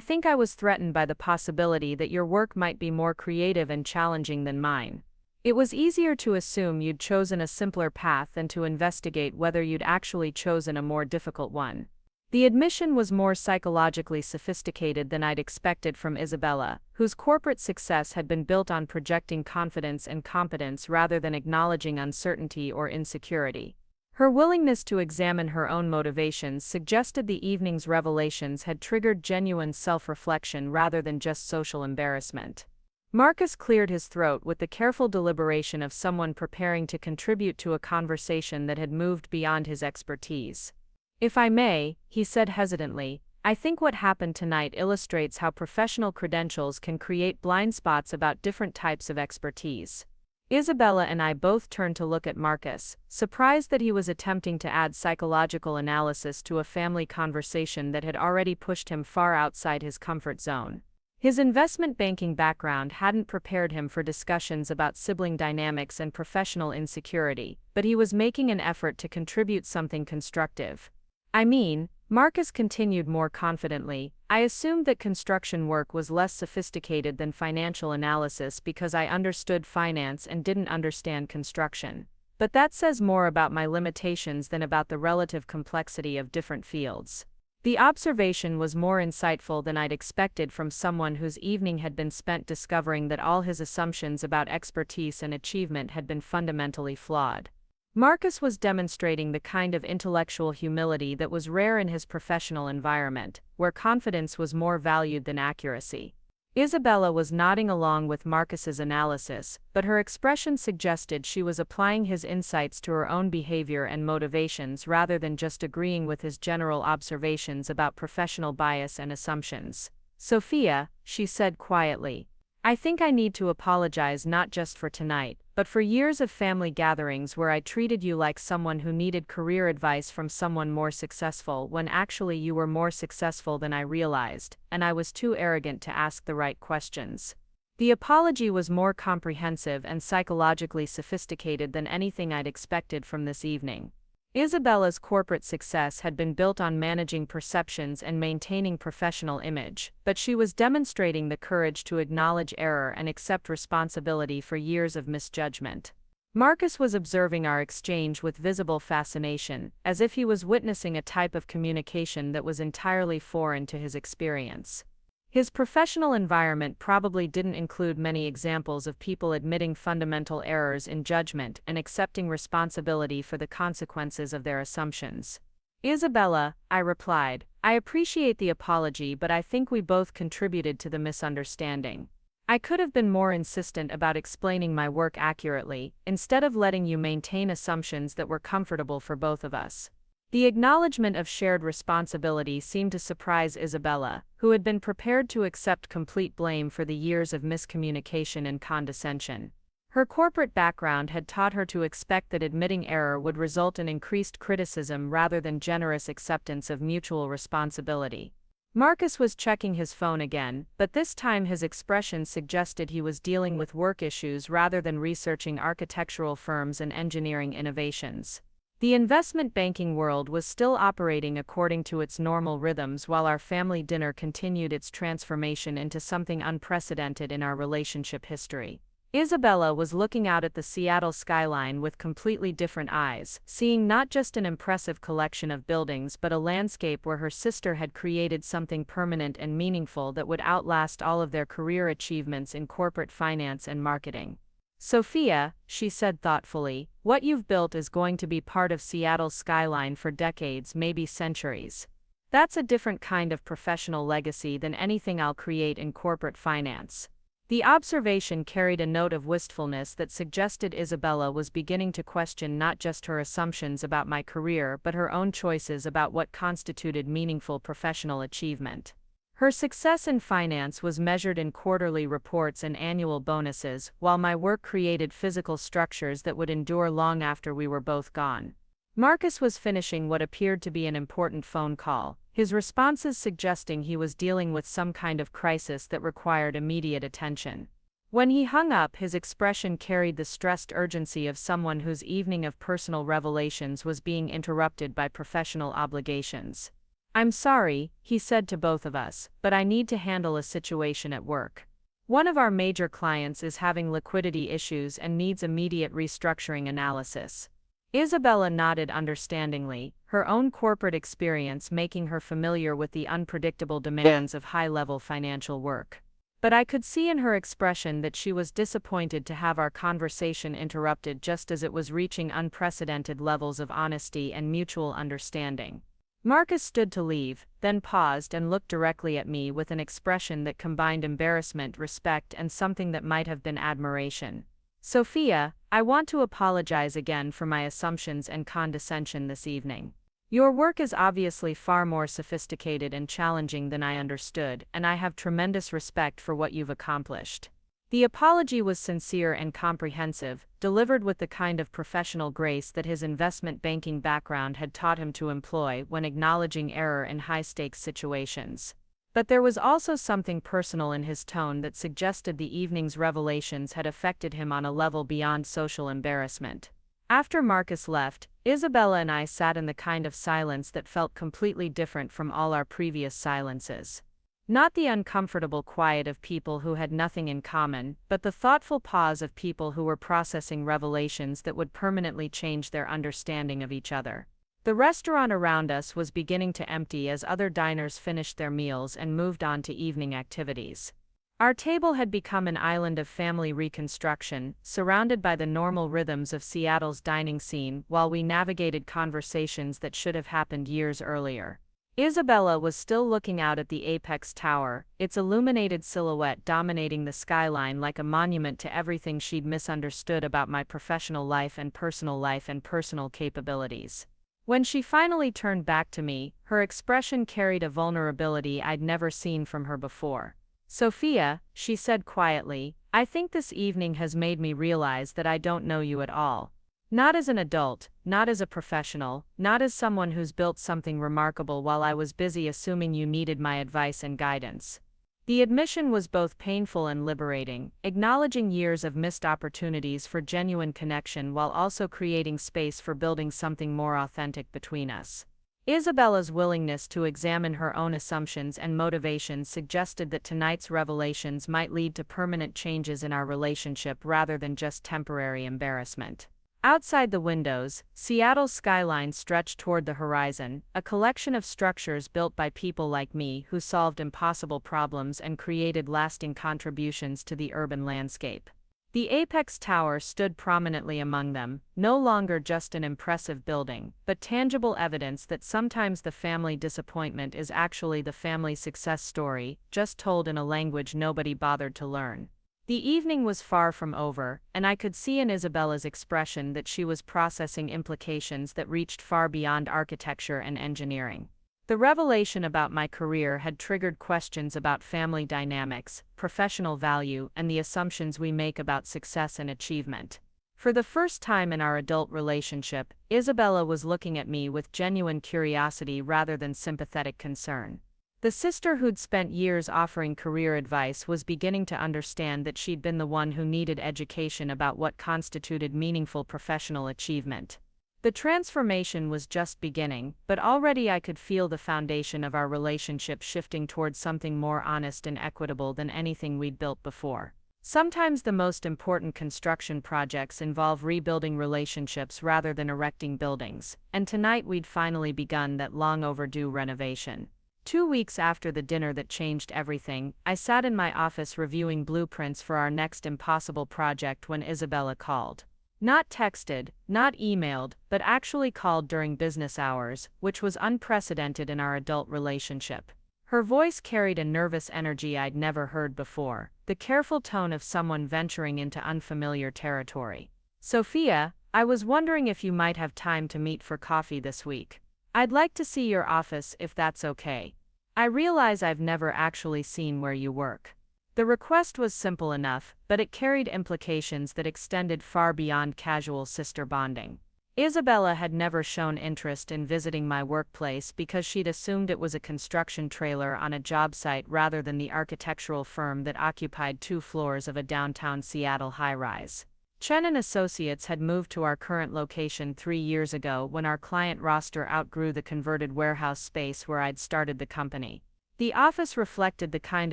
think I was threatened by the possibility that your work might be more creative and challenging than mine. It was easier to assume you'd chosen a simpler path than to investigate whether you'd actually chosen a more difficult one. The admission was more psychologically sophisticated than I'd expected from Isabella, whose corporate success had been built on projecting confidence and competence rather than acknowledging uncertainty or insecurity. Her willingness to examine her own motivations suggested the evening's revelations had triggered genuine self-reflection rather than just social embarrassment. Marcus cleared his throat with the careful deliberation of someone preparing to contribute to a conversation that had moved beyond his expertise. "If I may," he said hesitantly, "I think what happened tonight illustrates how professional credentials can create blind spots about different types of expertise." Isabella and I both turned to look at Marcus, surprised that he was attempting to add psychological analysis to a family conversation that had already pushed him far outside his comfort zone. His investment banking background hadn't prepared him for discussions about sibling dynamics and professional insecurity, but he was making an effort to contribute something constructive. "I mean," Marcus continued more confidently, "I assumed that construction work was less sophisticated than financial analysis because I understood finance and didn't understand construction. But that says more about my limitations than about the relative complexity of different fields." The observation was more insightful than I'd expected from someone whose evening had been spent discovering that all his assumptions about expertise and achievement had been fundamentally flawed. Marcus was demonstrating the kind of intellectual humility that was rare in his professional environment, where confidence was more valued than accuracy. Isabella was nodding along with Marcus's analysis, but her expression suggested she was applying his insights to her own behavior and motivations rather than just agreeing with his general observations about professional bias and assumptions. "Sophia," she said quietly, "I think I need to apologize not just for tonight, but for years of family gatherings where I treated you like someone who needed career advice from someone more successful when actually you were more successful than I realized, and I was too arrogant to ask the right questions." The apology was more comprehensive and psychologically sophisticated than anything I'd expected from this evening. Isabella's corporate success had been built on managing perceptions and maintaining professional image, but she was demonstrating the courage to acknowledge error and accept responsibility for years of misjudgment. Marcus was observing our exchange with visible fascination, as if he was witnessing a type of communication that was entirely foreign to his experience. His professional environment probably didn't include many examples of people admitting fundamental errors in judgment and accepting responsibility for the consequences of their assumptions. "Isabella," I replied, "I appreciate the apology, but I think we both contributed to the misunderstanding. I could have been more insistent about explaining my work accurately, instead of letting you maintain assumptions that were comfortable for both of us." The acknowledgement of shared responsibility seemed to surprise Isabella, who had been prepared to accept complete blame for the years of miscommunication and condescension. Her corporate background had taught her to expect that admitting error would result in increased criticism rather than generous acceptance of mutual responsibility. Marcus was checking his phone again, but this time his expression suggested he was dealing with work issues rather than researching architectural firms and engineering innovations. The investment banking world was still operating according to its normal rhythms while our family dinner continued its transformation into something unprecedented in our relationship history. Isabella was looking out at the Seattle skyline with completely different eyes, seeing not just an impressive collection of buildings but a landscape where her sister had created something permanent and meaningful that would outlast all of their career achievements in corporate finance and marketing. "Sophia," she said thoughtfully, "what you've built is going to be part of Seattle's skyline for decades, maybe centuries. That's a different kind of professional legacy than anything I'll create in corporate finance." The observation carried a note of wistfulness that suggested Isabella was beginning to question not just her assumptions about my career but her own choices about what constituted meaningful professional achievement. Her success in finance was measured in quarterly reports and annual bonuses, while my work created physical structures that would endure long after we were both gone. Marcus was finishing what appeared to be an important phone call, his responses suggesting he was dealing with some kind of crisis that required immediate attention. When he hung up, his expression carried the stressed urgency of someone whose evening of personal revelations was being interrupted by professional obligations. I'm sorry, he said to both of us, but I need to handle a situation at work. One of our major clients is having liquidity issues and needs immediate restructuring analysis. Isabella nodded understandingly, her own corporate experience making her familiar with the unpredictable demands of high-level financial work. But I could see in her expression that she was disappointed to have our conversation interrupted just as it was reaching unprecedented levels of honesty and mutual understanding. Marcus stood to leave, then paused and looked directly at me with an expression that combined embarrassment, respect, and something that might have been admiration. Sophia, I want to apologize again for my assumptions and condescension this evening. Your work is obviously far more sophisticated and challenging than I understood, and I have tremendous respect for what you've accomplished. The apology was sincere and comprehensive, delivered with the kind of professional grace that his investment banking background had taught him to employ when acknowledging error in high-stakes situations. But there was also something personal in his tone that suggested the evening's revelations had affected him on a level beyond social embarrassment. After Marcus left, Isabella and I sat in the kind of silence that felt completely different from all our previous silences. Not the uncomfortable quiet of people who had nothing in common, but the thoughtful pause of people who were processing revelations that would permanently change their understanding of each other. The restaurant around us was beginning to empty as other diners finished their meals and moved on to evening activities. Our table had become an island of family reconstruction, surrounded by the normal rhythms of Seattle's dining scene while we navigated conversations that should have happened years earlier. Isabella was still looking out at the apex tower, its illuminated silhouette dominating the skyline like a monument to everything she'd misunderstood about my professional life and personal capabilities. When she finally turned back to me, her expression carried a vulnerability I'd never seen from her before. Sophia, she said quietly, I think this evening has made me realize that I don't know you at all. Not as an adult, not as a professional, not as someone who's built something remarkable while I was busy assuming you needed my advice and guidance. The admission was both painful and liberating, acknowledging years of missed opportunities for genuine connection while also creating space for building something more authentic between us. Isabella's willingness to examine her own assumptions and motivations suggested that tonight's revelations might lead to permanent changes in our relationship rather than just temporary embarrassment. Outside the windows, Seattle's skyline stretched toward the horizon, a collection of structures built by people like me who solved impossible problems and created lasting contributions to the urban landscape. The apex tower stood prominently among them, no longer just an impressive building, but tangible evidence that sometimes the family disappointment is actually the family success story, just told in a language nobody bothered to learn. The evening was far from over, and I could see in Isabella's expression that she was processing implications that reached far beyond architecture and engineering. The revelation about my career had triggered questions about family dynamics, professional value, and the assumptions we make about success and achievement. For the first time in our adult relationship, Isabella was looking at me with genuine curiosity rather than sympathetic concern. The sister who'd spent years offering career advice was beginning to understand that she'd been the one who needed education about what constituted meaningful professional achievement. The transformation was just beginning, but already I could feel the foundation of our relationship shifting towards something more honest and equitable than anything we'd built before. Sometimes the most important construction projects involve rebuilding relationships rather than erecting buildings, and tonight we'd finally begun that long overdue renovation. 2 weeks after the dinner that changed everything, I sat in my office reviewing blueprints for our next impossible project when Isabella called. Not texted, not emailed, but actually called during business hours, which was unprecedented in our adult relationship. Her voice carried a nervous energy I'd never heard before, the careful tone of someone venturing into unfamiliar territory. Sophia, I was wondering if you might have time to meet for coffee this week. I'd like to see your office if that's okay. I realize I've never actually seen where you work. The request was simple enough, but it carried implications that extended far beyond casual sister bonding. Isabella had never shown interest in visiting my workplace because she'd assumed it was a construction trailer on a job site rather than the architectural firm that occupied 2 floors of a downtown Seattle high-rise. Chen and Associates had moved to our current location 3 years ago when our client roster outgrew the converted warehouse space where I'd started the company. The office reflected the kind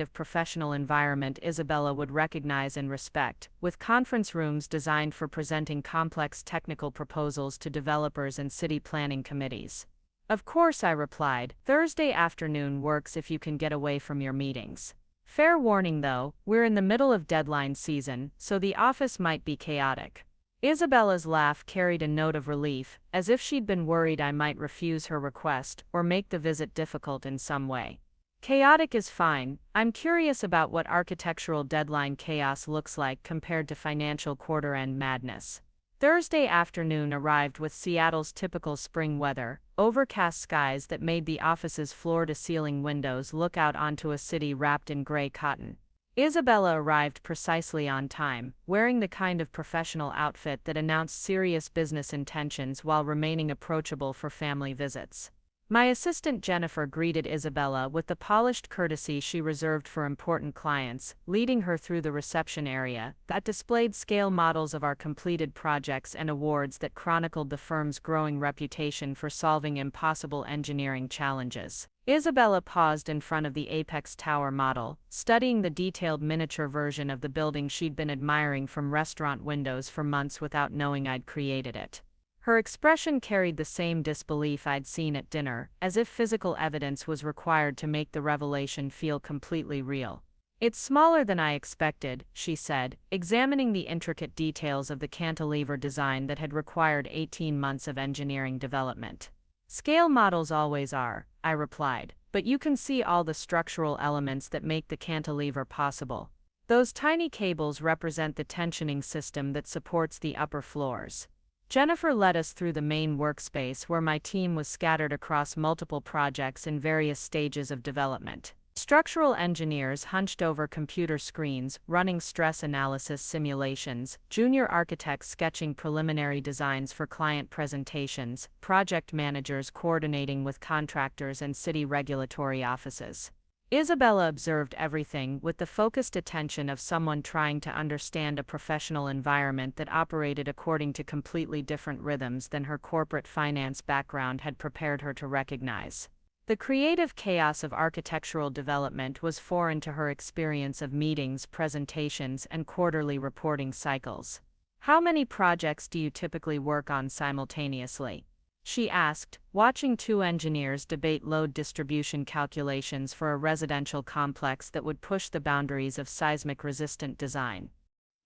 of professional environment Isabella would recognize and respect, with conference rooms designed for presenting complex technical proposals to developers and city planning committees. Of course, I replied, Thursday afternoon works if you can get away from your meetings. Fair warning though, we're in the middle of deadline season, so the office might be chaotic. Isabella's laugh carried a note of relief, as if she'd been worried I might refuse her request or make the visit difficult in some way. Chaotic is fine. I'm curious about what architectural deadline chaos looks like compared to financial quarter-end madness. Thursday afternoon arrived with Seattle's typical spring weather, overcast skies that made the office's floor-to-ceiling windows look out onto a city wrapped in gray cotton. Isabella arrived precisely on time, wearing the kind of professional outfit that announced serious business intentions while remaining approachable for family visits. My assistant Jennifer greeted Isabella with the polished courtesy she reserved for important clients, leading her through the reception area that displayed scale models of our completed projects and awards that chronicled the firm's growing reputation for solving impossible engineering challenges. Isabella paused in front of the Apex Tower model, studying the detailed miniature version of the building she'd been admiring from restaurant windows for months without knowing I'd created it. Her expression carried the same disbelief I'd seen at dinner, as if physical evidence was required to make the revelation feel completely real. It's smaller than I expected, she said, examining the intricate details of the cantilever design that had required 18 months of engineering development. Scale models always are, I replied, but you can see all the structural elements that make the cantilever possible. Those tiny cables represent the tensioning system that supports the upper floors. Jennifer led us through the main workspace where my team was scattered across multiple projects in various stages of development. Structural engineers hunched over computer screens, running stress analysis simulations, junior architects sketching preliminary designs for client presentations, project managers coordinating with contractors and city regulatory offices. Isabella observed everything with the focused attention of someone trying to understand a professional environment that operated according to completely different rhythms than her corporate finance background had prepared her to recognize. The creative chaos of architectural development was foreign to her experience of meetings, presentations, and quarterly reporting cycles. How many projects do you typically work on simultaneously? She asked, watching two engineers debate load distribution calculations for a residential complex that would push the boundaries of seismic-resistant design.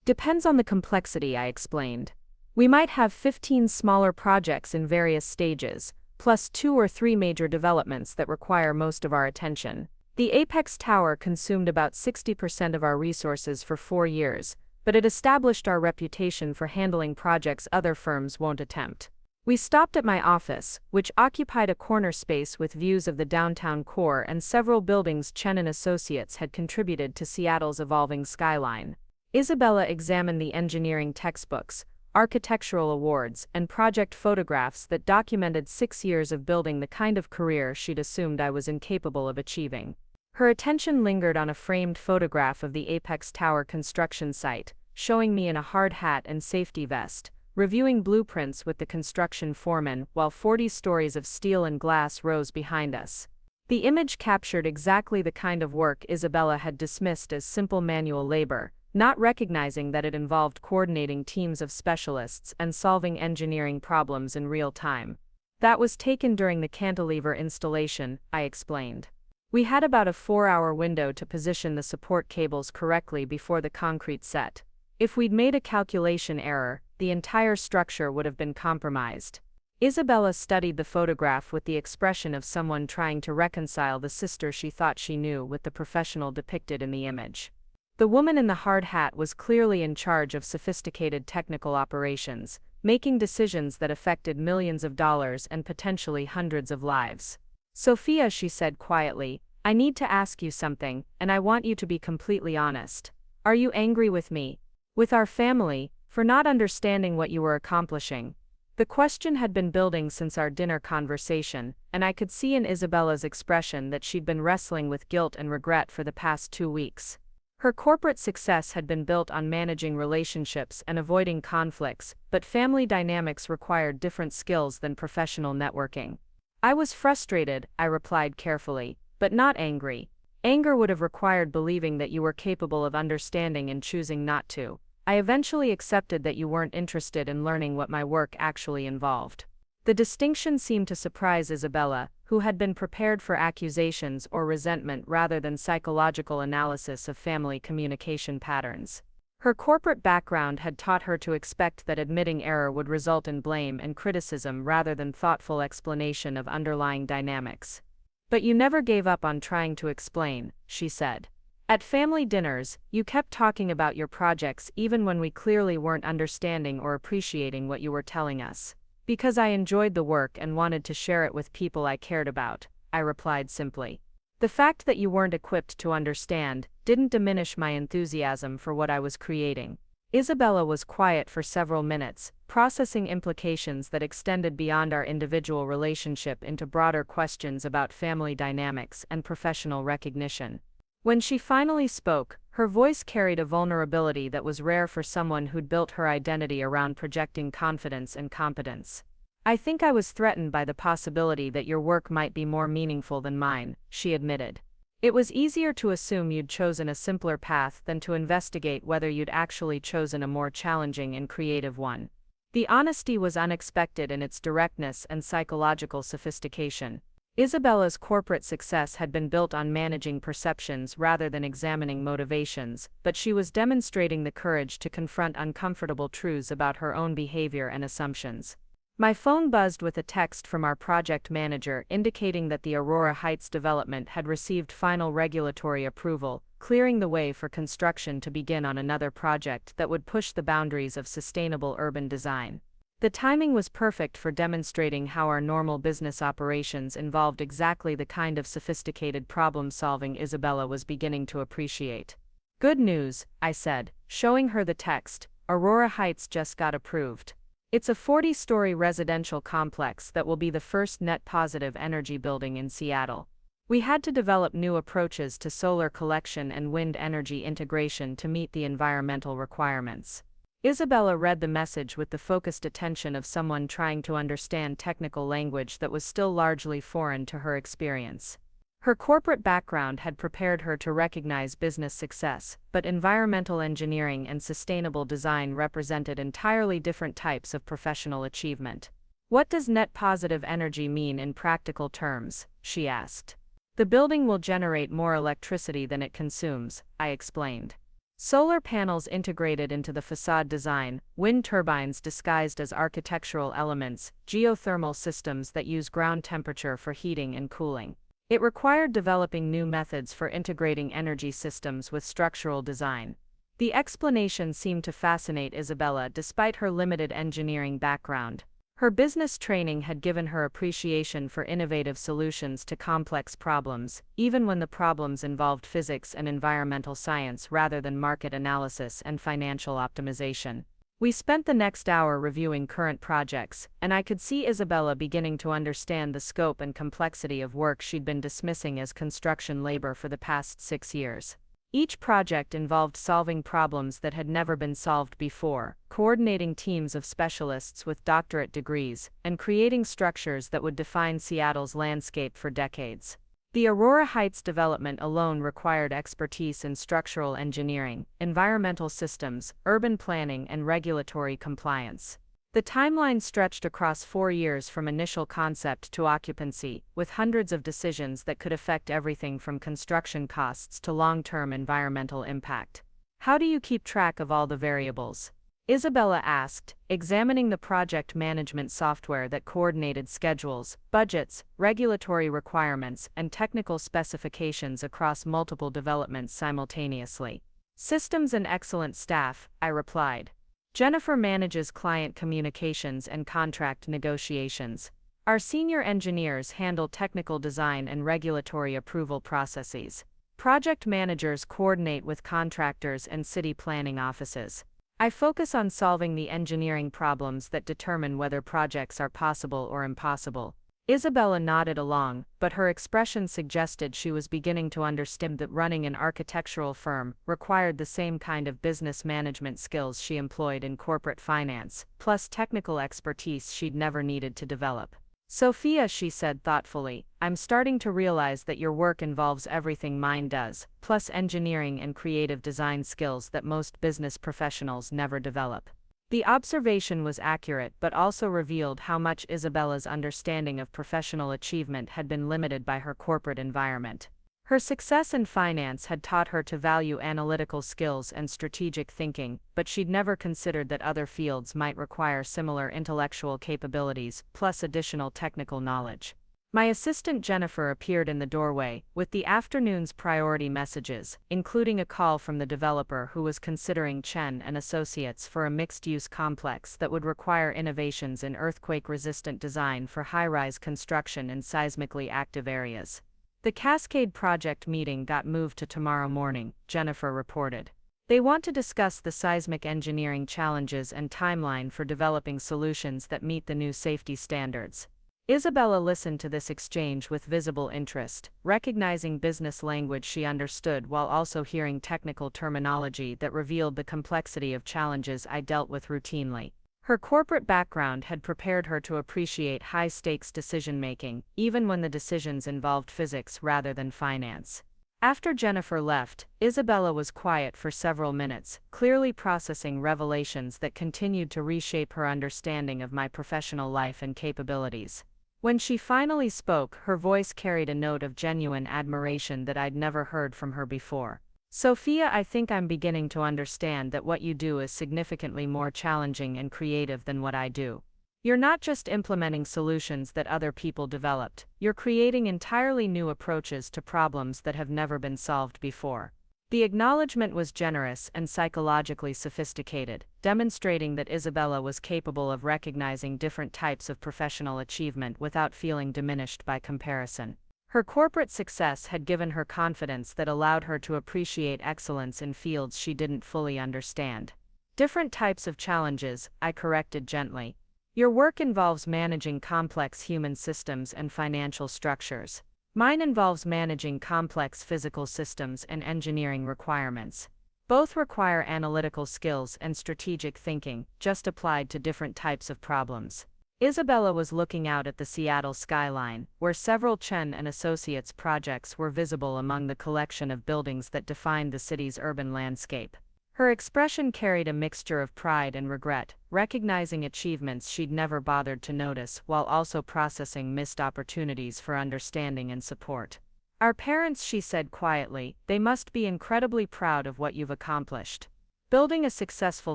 Depends on the complexity, I explained. We might have 15 smaller projects in various stages, plus 2 or 3 major developments that require most of our attention. The Apex Tower consumed about 60% of our resources for 4 years, but it established our reputation for handling projects other firms won't attempt. We stopped at my office, which occupied a corner space with views of the downtown core and several buildings Chen and Associates had contributed to Seattle's evolving skyline. Isabella examined the engineering textbooks, architectural awards, and project photographs that documented 6 years of building the kind of career she'd assumed I was incapable of achieving. Her attention lingered on a framed photograph of the Apex Tower construction site, showing me in a hard hat and safety vest, reviewing blueprints with the construction foreman while 40 stories of steel and glass rose behind us. The image captured exactly the kind of work Isabella had dismissed as simple manual labor, not recognizing that it involved coordinating teams of specialists and solving engineering problems in real time. That was taken during the cantilever installation, I explained. We had about a 4-hour window to position the support cables correctly before the concrete set. If we'd made a calculation error, the entire structure would have been compromised. Isabella studied the photograph with the expression of someone trying to reconcile the sister she thought she knew with the professional depicted in the image. The woman in the hard hat was clearly in charge of sophisticated technical operations, making decisions that affected millions of dollars and potentially hundreds of lives. Sophia, she said quietly, I need to ask you something, and I want you to be completely honest. Are you angry with me? With our family, for not understanding what you were accomplishing? The question had been building since our dinner conversation, and I could see in Isabella's expression that she'd been wrestling with guilt and regret for the past 2 weeks. Her corporate success had been built on managing relationships and avoiding conflicts, but family dynamics required different skills than professional networking. I was frustrated, I replied carefully, but not angry. Anger would have required believing that you were capable of understanding and choosing not to. I eventually accepted that you weren't interested in learning what my work actually involved. The distinction seemed to surprise Isabella, who had been prepared for accusations or resentment rather than psychological analysis of family communication patterns. Her corporate background had taught her to expect that admitting error would result in blame and criticism rather than thoughtful explanation of underlying dynamics. "But you never gave up on trying to explain," she said. "At family dinners, you kept talking about your projects even when we clearly weren't understanding or appreciating what you were telling us." "Because I enjoyed the work and wanted to share it with people I cared about," I replied simply. The fact that you weren't equipped to understand didn't diminish my enthusiasm for what I was creating. Isabella was quiet for several minutes, processing implications that extended beyond our individual relationship into broader questions about family dynamics and professional recognition. When she finally spoke, her voice carried a vulnerability that was rare for someone who'd built her identity around projecting confidence and competence. "I think I was threatened by the possibility that your work might be more meaningful than mine," she admitted. "It was easier to assume you'd chosen a simpler path than to investigate whether you'd actually chosen a more challenging and creative one." The honesty was unexpected in its directness and psychological sophistication. Isabella's corporate success had been built on managing perceptions rather than examining motivations, but she was demonstrating the courage to confront uncomfortable truths about her own behavior and assumptions. My phone buzzed with a text from our project manager indicating that the Aurora Heights development had received final regulatory approval, clearing the way for construction to begin on another project that would push the boundaries of sustainable urban design. The timing was perfect for demonstrating how our normal business operations involved exactly the kind of sophisticated problem-solving Isabella was beginning to appreciate. "Good news," I said, showing her the text. "Aurora Heights just got approved. It's a 40-story residential complex that will be the first net-positive energy building in Seattle. We had to develop new approaches to solar collection and wind energy integration to meet the environmental requirements." Isabella read the message with the focused attention of someone trying to understand technical language that was still largely foreign to her experience. Her corporate background had prepared her to recognize business success, but environmental engineering and sustainable design represented entirely different types of professional achievement. "What does net positive energy mean in practical terms?" she asked. "The building will generate more electricity than it consumes," I explained. "Solar panels integrated into the facade design, wind turbines disguised as architectural elements, geothermal systems that use ground temperature for heating and cooling." It required developing new methods for integrating energy systems with structural design. The explanation seemed to fascinate Isabella despite her limited engineering background. Her business training had given her appreciation for innovative solutions to complex problems, even when the problems involved physics and environmental science rather than market analysis and financial optimization. We spent the next hour reviewing current projects, and I could see Isabella beginning to understand the scope and complexity of work she'd been dismissing as construction labor for the past 6 years. Each project involved solving problems that had never been solved before, coordinating teams of specialists with doctorate degrees, and creating structures that would define Seattle's landscape for decades. The Aurora Heights development alone required expertise in structural engineering, environmental systems, urban planning, and regulatory compliance. The timeline stretched across 4 years from initial concept to occupancy, with hundreds of decisions that could affect everything from construction costs to long-term environmental impact. "How do you keep track of all the variables?" Isabella asked, examining the project management software that coordinated schedules, budgets, regulatory requirements, and technical specifications across multiple developments simultaneously. "Systems and excellent staff," I replied. "Jennifer manages client communications and contract negotiations. Our senior engineers handle technical design and regulatory approval processes. Project managers coordinate with contractors and city planning offices. I focus on solving the engineering problems that determine whether projects are possible or impossible." Isabella nodded along, but her expression suggested she was beginning to understand that running an architectural firm required the same kind of business management skills she employed in corporate finance, plus technical expertise she'd never needed to develop. Sophia, she said thoughtfully, I'm starting to realize that your work involves everything mine does, plus engineering and creative design skills that most business professionals never develop. The observation was accurate but also revealed how much Isabella's understanding of professional achievement had been limited by her corporate environment. Her success in finance had taught her to value analytical skills and strategic thinking, but she'd never considered that other fields might require similar intellectual capabilities, plus additional technical knowledge. My assistant Jennifer appeared in the doorway, with the afternoon's priority messages, including a call from the developer who was considering Chen and Associates for a mixed-use complex that would require innovations in earthquake-resistant design for high-rise construction in seismically active areas. The Cascade project meeting got moved to tomorrow morning, Jennifer reported. They want to discuss the seismic engineering challenges and timeline for developing solutions that meet the new safety standards. Isabella listened to this exchange with visible interest, recognizing business language she understood while also hearing technical terminology that revealed the complexity of challenges I dealt with routinely. Her corporate background had prepared her to appreciate high-stakes decision-making, even when the decisions involved physics rather than finance. After Jennifer left, Isabella was quiet for several minutes, clearly processing revelations that continued to reshape her understanding of my professional life and capabilities. When she finally spoke, her voice carried a note of genuine admiration that I'd never heard from her before. Sophia, I think I'm beginning to understand that what you do is significantly more challenging and creative than what I do. You're not just implementing solutions that other people developed, you're creating entirely new approaches to problems that have never been solved before. The acknowledgement was generous and psychologically sophisticated, demonstrating that Isabella was capable of recognizing different types of professional achievement without feeling diminished by comparison. Her corporate success had given her confidence that allowed her to appreciate excellence in fields she didn't fully understand. Different types of challenges, I corrected gently. Your work involves managing complex human systems and financial structures. Mine involves managing complex physical systems and engineering requirements. Both require analytical skills and strategic thinking, just applied to different types of problems. Isabella was looking out at the Seattle skyline, where several Chen and Associates projects were visible among the collection of buildings that defined the city's urban landscape. Her expression carried a mixture of pride and regret, recognizing achievements she'd never bothered to notice while also processing missed opportunities for understanding and support. Our parents, she said quietly, they must be incredibly proud of what you've accomplished. Building a successful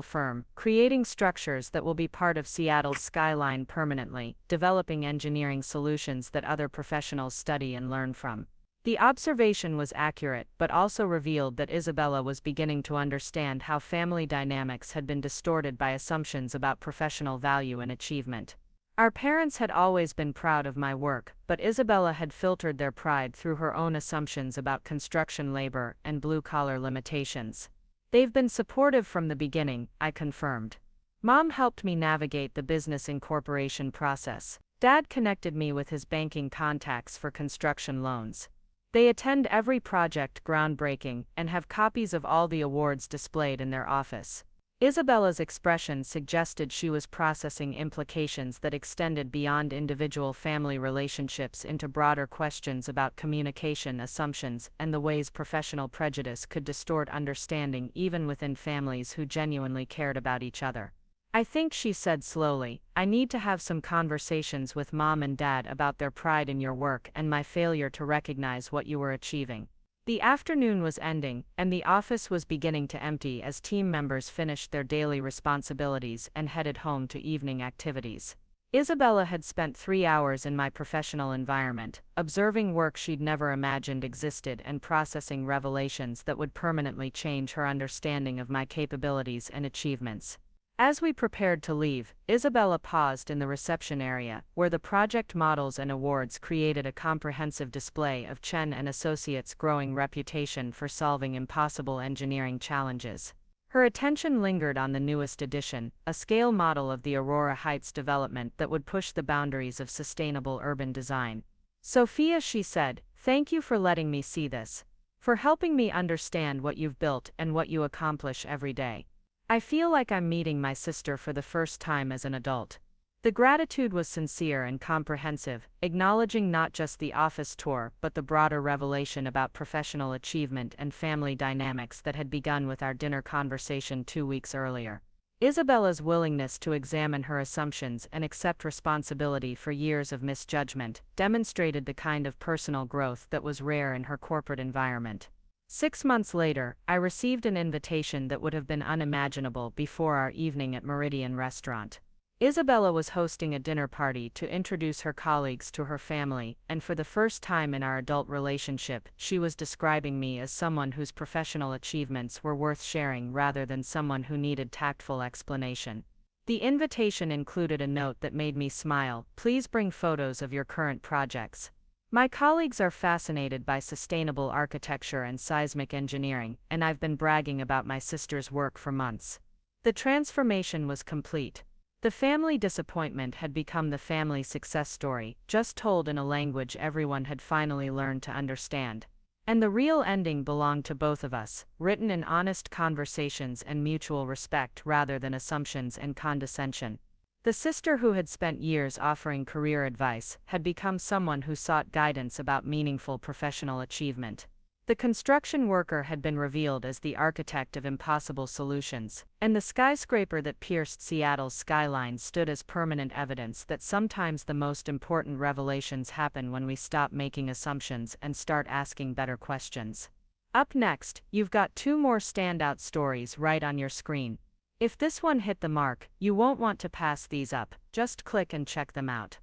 firm, creating structures that will be part of Seattle's skyline permanently, developing engineering solutions that other professionals study and learn from. The observation was accurate but also revealed that Isabella was beginning to understand how family dynamics had been distorted by assumptions about professional value and achievement. Our parents had always been proud of my work, but Isabella had filtered their pride through her own assumptions about construction labor and blue-collar limitations. They've been supportive from the beginning, I confirmed. Mom helped me navigate the business incorporation process. Dad connected me with his banking contacts for construction loans. They attend every project groundbreaking and have copies of all the awards displayed in their office. Isabella's expression suggested she was processing implications that extended beyond individual family relationships into broader questions about communication assumptions and the ways professional prejudice could distort understanding even within families who genuinely cared about each other. I think, she said slowly, I need to have some conversations with Mom and Dad about their pride in your work and my failure to recognize what you were achieving. The afternoon was ending, and the office was beginning to empty as team members finished their daily responsibilities and headed home to evening activities. Isabella had spent 3 hours in my professional environment, observing work she'd never imagined existed and processing revelations that would permanently change her understanding of my capabilities and achievements. As we prepared to leave, Isabella paused in the reception area, where the project models and awards created a comprehensive display of Chen and Associates' growing reputation for solving impossible engineering challenges. Her attention lingered on the newest addition, a scale model of the Aurora Heights development that would push the boundaries of sustainable urban design. "Sophia," she said, "thank you for letting me see this. For helping me understand what you've built and what you accomplish every day. I feel like I'm meeting my sister for the first time as an adult." The gratitude was sincere and comprehensive, acknowledging not just the office tour but the broader revelation about professional achievement and family dynamics that had begun with our dinner conversation 2 weeks earlier. Isabella's willingness to examine her assumptions and accept responsibility for years of misjudgment demonstrated the kind of personal growth that was rare in her corporate environment. 6 months later, I received an invitation that would have been unimaginable before our evening at Meridian Restaurant. Isabella was hosting a dinner party to introduce her colleagues to her family, and for the first time in our adult relationship, she was describing me as someone whose professional achievements were worth sharing rather than someone who needed tactful explanation. The invitation included a note that made me smile: "Please bring photos of your current projects. My colleagues are fascinated by sustainable architecture and seismic engineering, and I've been bragging about my sister's work for months." The transformation was complete. The family disappointment had become the family success story, just told in a language everyone had finally learned to understand. And the real ending belonged to both of us, written in honest conversations and mutual respect rather than assumptions and condescension. The sister who had spent years offering career advice had become someone who sought guidance about meaningful professional achievement. The construction worker had been revealed as the architect of impossible solutions, and the skyscraper that pierced Seattle's skyline stood as permanent evidence that sometimes the most important revelations happen when we stop making assumptions and start asking better questions. Up next, you've got 2 more standout stories right on your screen. If this one hit the mark, you won't want to pass these up, just click and check them out.